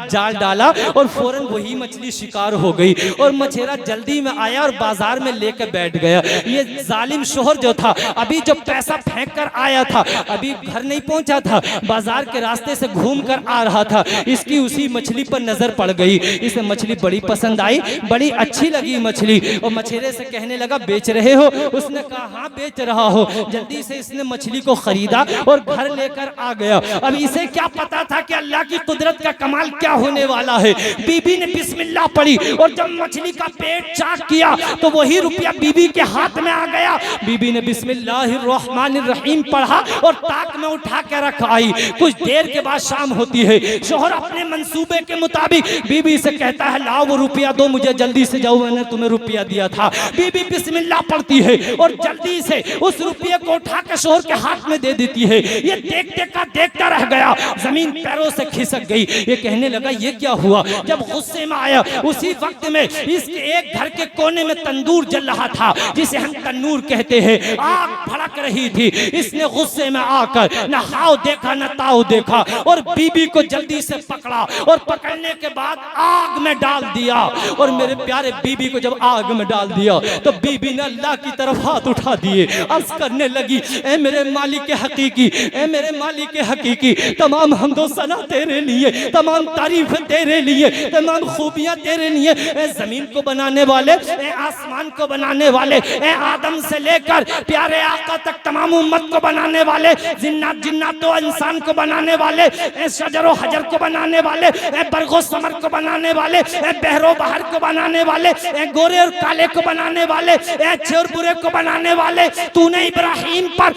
जाल डाला और फौरन वही मछली शिकार हो गई और मछेरा जल्दी में आया और बाजार में लेकर बैठ गया। ये जालिम शोहर जो था, अभी जो पैसा फेंक कर आया था, अभी घर नहीं पहुंचा था, बाजार के रास्ते से घूम कर आ रहा था, इसकी उसी मछली पर नजर पड़ गई। इसे मछली बड़ी पसंद आई, बड़ी अच्छी लगी मछली, और मछेरे से कहने लगा बेच रहे हो? उसने कहा हाँ बेच रहा हो। जल्दी से इसने मछली को खरीदा और घर लेकर आ गया। अब इसे क्या पता था कि अल्लाह की कुदरत का कमाल क्या होने वाला है। बीबी ने बिस्मिल्लाह पढ़ी और जब मछली का पेट चाक किया तो वही रुपया बीबी के हाथ में आ गया। बीबी ने बिस्मिल्लाहिर्रहमानिर्रहीम पढ़ा और ताक में उठा के रख आई। कुछ देर के बाद शाम होती है। शोहर अपने मंसूबे के मुताबिक बीबी से कहता है लाओ वो रुपया दो मुझे, जल्दी से जाओ, मैंने तुम्हें रुपया दिया था। बीबी बिस्मिल्लाह पढ़ती है और जल्दी से उस रुपये को उठा के शोहर के हाथ में दे देती है। ये देखते का देखता रह गया, जमीन पैरों से खिसक गई। ये कहने लगा ये क्या हुआ। जब गुस्से में आया, उसी वक्त में इसके एक घर के कोने में तंदूर जल रहा था, जिसे हम तन्नूर कहते हैं, आग भड़क रही थी। इसने गुस्से में आकर न हाव देखा न ताव देखा और बीबी को जल्दी से पकड़ा और पकड़ने के बाद आग में डाल दिया। और मेरे प्यारे, बीबी को जब आग में डाल दिया तो बीबी ने अल्लाह की तरफ हाथ उठा दिए, अर्ज करने लगी ए मेरे मालिक हकीकी, ए मेरे मालिक हकीकी, तमाम हम्दो सना तेरे लिए, तमाम तारीफ तेरे लिए, तमाम खूबियां तेरे लिए। ए जमीन को बनाने वाले, ए आसमान को बनाने वाले, ए आदम से लेकर प्यारे आका तक तमाम उम्मत को बनाने वाले, जिन्नात तो इंसान को बनाने वाले, ए शजरो हजर को बनाने वाले, ए बरगो समर को बनाने वाले, ए बहरो बहर को बनाने वाले, ए गोरे और काले को बनाने वाले, ए अच्छे और बुरे को बनाने वाले। तूने इब्राहिम पर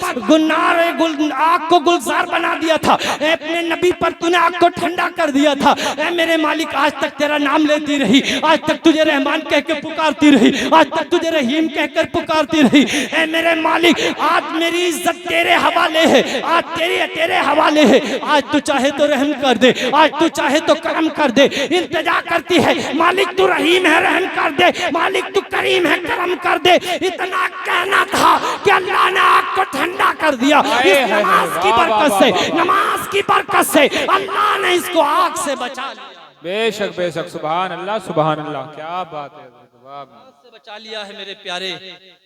आग को गुलजार बना दिया था, अपने नबी पर तूने आग को ठंडा कर दिया था। ए मेरे मालिक, आज तक तेरा नाम लेती रही, आज तक तुझे रहमान कह के पुकारती रही, आज तक तुझे रहीम कहकर पुकारती रही। ए मेरे मालिक, आज मेरी इज्जत तेरे हवाले है, आज तेरे हवाले है। आज तू चाहे तो रहम कर दे, आज तू चाहे तो करम कर दे। इल्तिजा करती है मालिक तू रहीम है, रहम कर दे, मालिक तू करीम है, करम कर दे। इतना कहना था कि अल्लाह ने आग को ठंडा कर दिया। इस नमाज की बरकत से, नमाज की बरकत से अल्लाह ने इसको आग से बचा लिया।
बेशक बेशक, सुभान अल्लाह सुभान अल्लाह, क्या बात है,
से बचा लिया है मेरे प्यारे।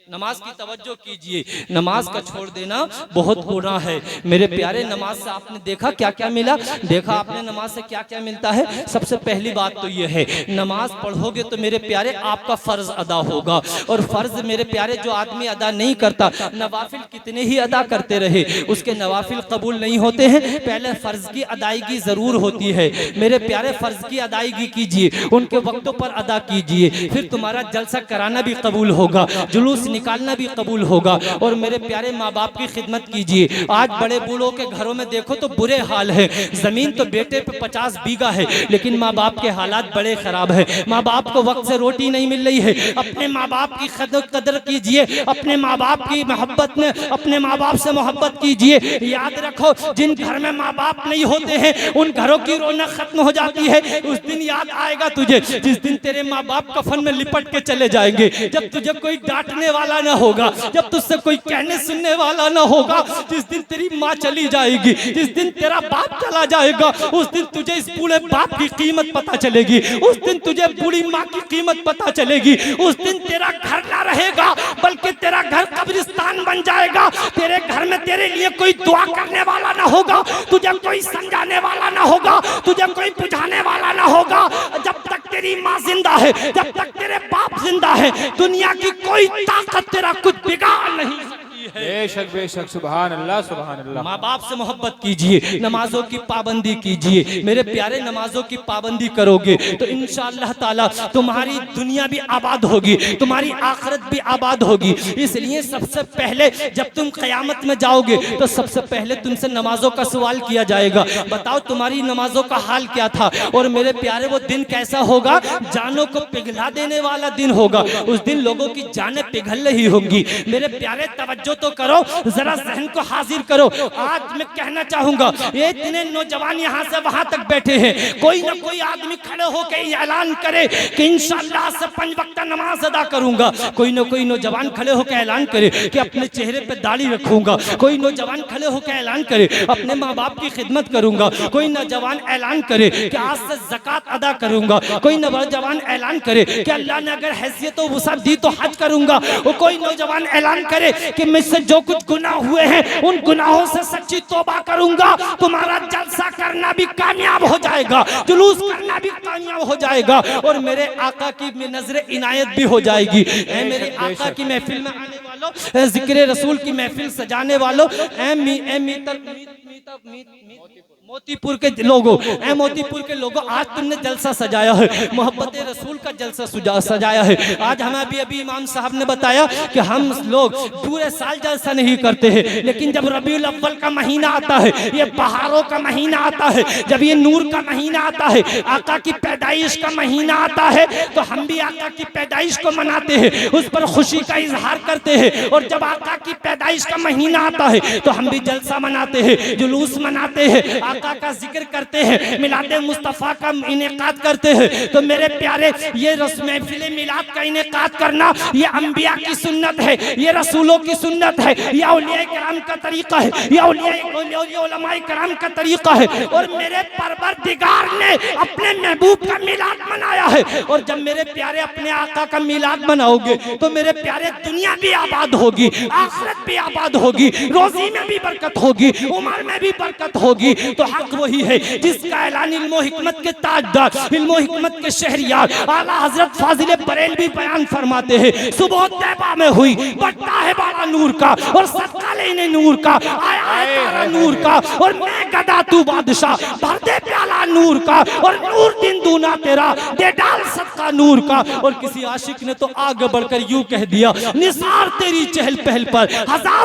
नमाज की तवज्जो कीजिए, नमाज का छोड़ देना बहुत गुनाह है मेरे प्यारे। नमाज से आपने देखा क्या क्या मिला, देखा आपने नमाज से क्या क्या मिलता है। सबसे पहली बात तो ये है, नमाज पढ़ोगे तो मेरे प्यारे आपका फर्ज अदा होगा। और फर्ज मेरे प्यारे जो आदमी अदा नहीं करता, नवाफिल कितने ही अदा करते रहे उसके नवाफिल कबूल नहीं होते हैं। पहले फर्ज की अदायगी जरूर होती है मेरे प्यारे, फर्ज की अदायगी कीजिए, उनके वक्तों पर अदा कीजिए, फिर तुम्हारा जलसा कराना भी कबूल होगा, जुलूस निकालना भी कबूल होगा। और मेरे प्यारे माँ बाप की खिदमत कीजिए। आज बड़े बूढ़ों के घरों में देखो तो बुरे हाल है, जमीन तो बेटे पे 50 बीघा है, लेकिन माँ बाप के हालात बड़े खराब है। माँ बाप को वक्त से रोटी नहीं मिल रही है। अपने माँ बाप की कदर कीजिए, अपने माँ बाप की मोहब्बत में अपने माँ बाप से मोहब्बत कीजिए। याद रखो जिन घर में माँ बाप नहीं होते हैं उन घरों की रौनक खत्म हो जाती है। उस दिन याद आएगा तुझे जिस दिन तेरे माँ बाप कफन में लिपट के चले जाएंगे, जब तुझे कोई डांटने वाला ना होगा, जब तुझसे कोई कहने सुनने वाला ना होगा। जिस दिन तेरी माँ चली जाएगी, जिस दिन तेरा बाप चला जाएगा, उस दिन तुझे इस बूढ़े बाप की कीमत पता चलेगी, उस दिन तुझे बूढ़ी माँ की कीमत पता चलेगी। उस दिन तेरा घर ना रहेगा बल्कि तेरा घर कब्रिस्तान बन जाएगा। तेरे घर में तेरे लिए कोई दुआ करने वाला ना होगा, तुझे कोई समझाने वाला ना होगा, तुझे कोई बुझाने वाला ना होगा। जब तक तेरी माँ जिंदा है, जब तक तेरे बाप जिंदा है, दुनिया की कोई ताकत तेरा कुछ बिगाड़ नहीं सकती है।
बेशक बेशक, सुभान अल्लाह सुभान अल्लाह।
माँ बाप से मोहब्बत कीजिए, नमाजों की पाबंदी कीजिए मेरे प्यारे। नमाजों की पाबंदी करोगे तो इंशाअल्लाह ताला तुम्हारी दुनिया भी आबाद होगी, तुम्हारी आखिरत भी आबाद होगी। इसलिए सबसे पहले जब तुम क़यामत में जाओगे तो सबसे पहले तुमसे नमाजों का सवाल किया जाएगा, बताओ तुम्हारी नमाजों का हाल क्या था। और मेरे प्यारे वो दिन कैसा होगा, जानों को पिघला देने वाला दिन होगा। उस दिन लोगों की जानें पिघल रही होंगी। मेरे प्यारे तवज्जो तो करो, जरा जहन को हाजिर करो। आज मैं कहना चाहूंगा, ये इतने नौजवान यहाँ से वहां तक बैठे हैं, कोई ना कोई आदमी खड़े होकर ऐलान करे कि इंशाअल्लाह से 5 वक्त नमाज अदा करूंगा। कोई ना कोई नौजवान खड़े होकर ऐलान करे कि अपने चेहरे पे दाढ़ी रखूंगा। कोई नौजवान खड़े होकर ऐलान करे अपने माँ बाप की खिदमत करूंगा। कोई नौजवान ऐलान करे कि आज से ज़कात अदा करूंगा। कोई नौजवान ऐलान करे कि अल्लाह ने अगर हैसियत व वसअत दी तो हज करूंगा। और कोई नौजवान ऐलान करे कि मुझसे जो कुछ गुनाह हुए हैं उन गुनाहों से सच्ची तौबा करूंगा। तुम्हारा जलसा करना भी कामयाब हो जाएगा, जुलूस करना भी कामयाब हो जाएगा, और मेरे आका की नजर इनायत भी हो जाएगी। ऐ मेरे आका की महफिल में आने वालों, जिक्र रसूल की महफिल सजाने वालों, मोतीपुर के लोगों, मोतीपुर के लोगों, आज तुमने जलसा सजाया है, मोहब्बत रसूल का जलसा सजाया है। आज हमें अभी इमाम साहब ने बताया कि हम लोग पूरे साल जलसा नहीं करते हैं, लेकिन जब रबीउल अव्वल का महीना आता है, ये बहारों का महीना आता है, जब ये नूर का महीना आता है, आका की पैदाइश का महीना आता है, तो हम भी आका की पैदाइश को मनाते हैं, उस पर खुशी का इजहार करते हैं। और जब आका की पैदाइश का महीना आता है तो हम भी जलसा मनाते हैं, जुलूस मनाते हैं, आका का जिक्र करते हैं, मिलादे मुस्तफ़ा का इनेकाद करते हैं। तो मेरे प्यारे, ये महफिल मिलाद का इनेकाद करना ये अंबिया की सुन्नत है, ये रसूलों की सुन्नत है, ये औलिया कराम का तरीका है, ये उलमाए कराम का तरीका है। और मेरे परवरदिगार ने अपने महबूब का मिलाद मनाया है। और जब मेरे प्यारे अपने आका का मिलाद मनाओगे तो मेरे प्यारे दुनिया भी आबाद होगी, आखिरत भी आबाद होगी, रोजी में भी बरकत होगी, उम्र में भी बरकत होगी। तो हक वही है जिसका ऐलान इल्म हिकमत के ताजदार, इल्म हिकमत के शहरियार आला हजरत फाजिल बरेलवी बयान फरमाते हैं। सुबह तैबा में हुई बढ़ता है बाला नूर का, और सदका लेने नूर का, आया है तारा नूर का, और मैं गदा तू बादशाह, भर दे प्याला नूर का, और नूर दिन दूना तेरा, दे डाल सदका नूर का। और किसी आशिक ने तो आगे बढ़कर यूं कह दिया, निसार तेरी चहल पहल पर हजार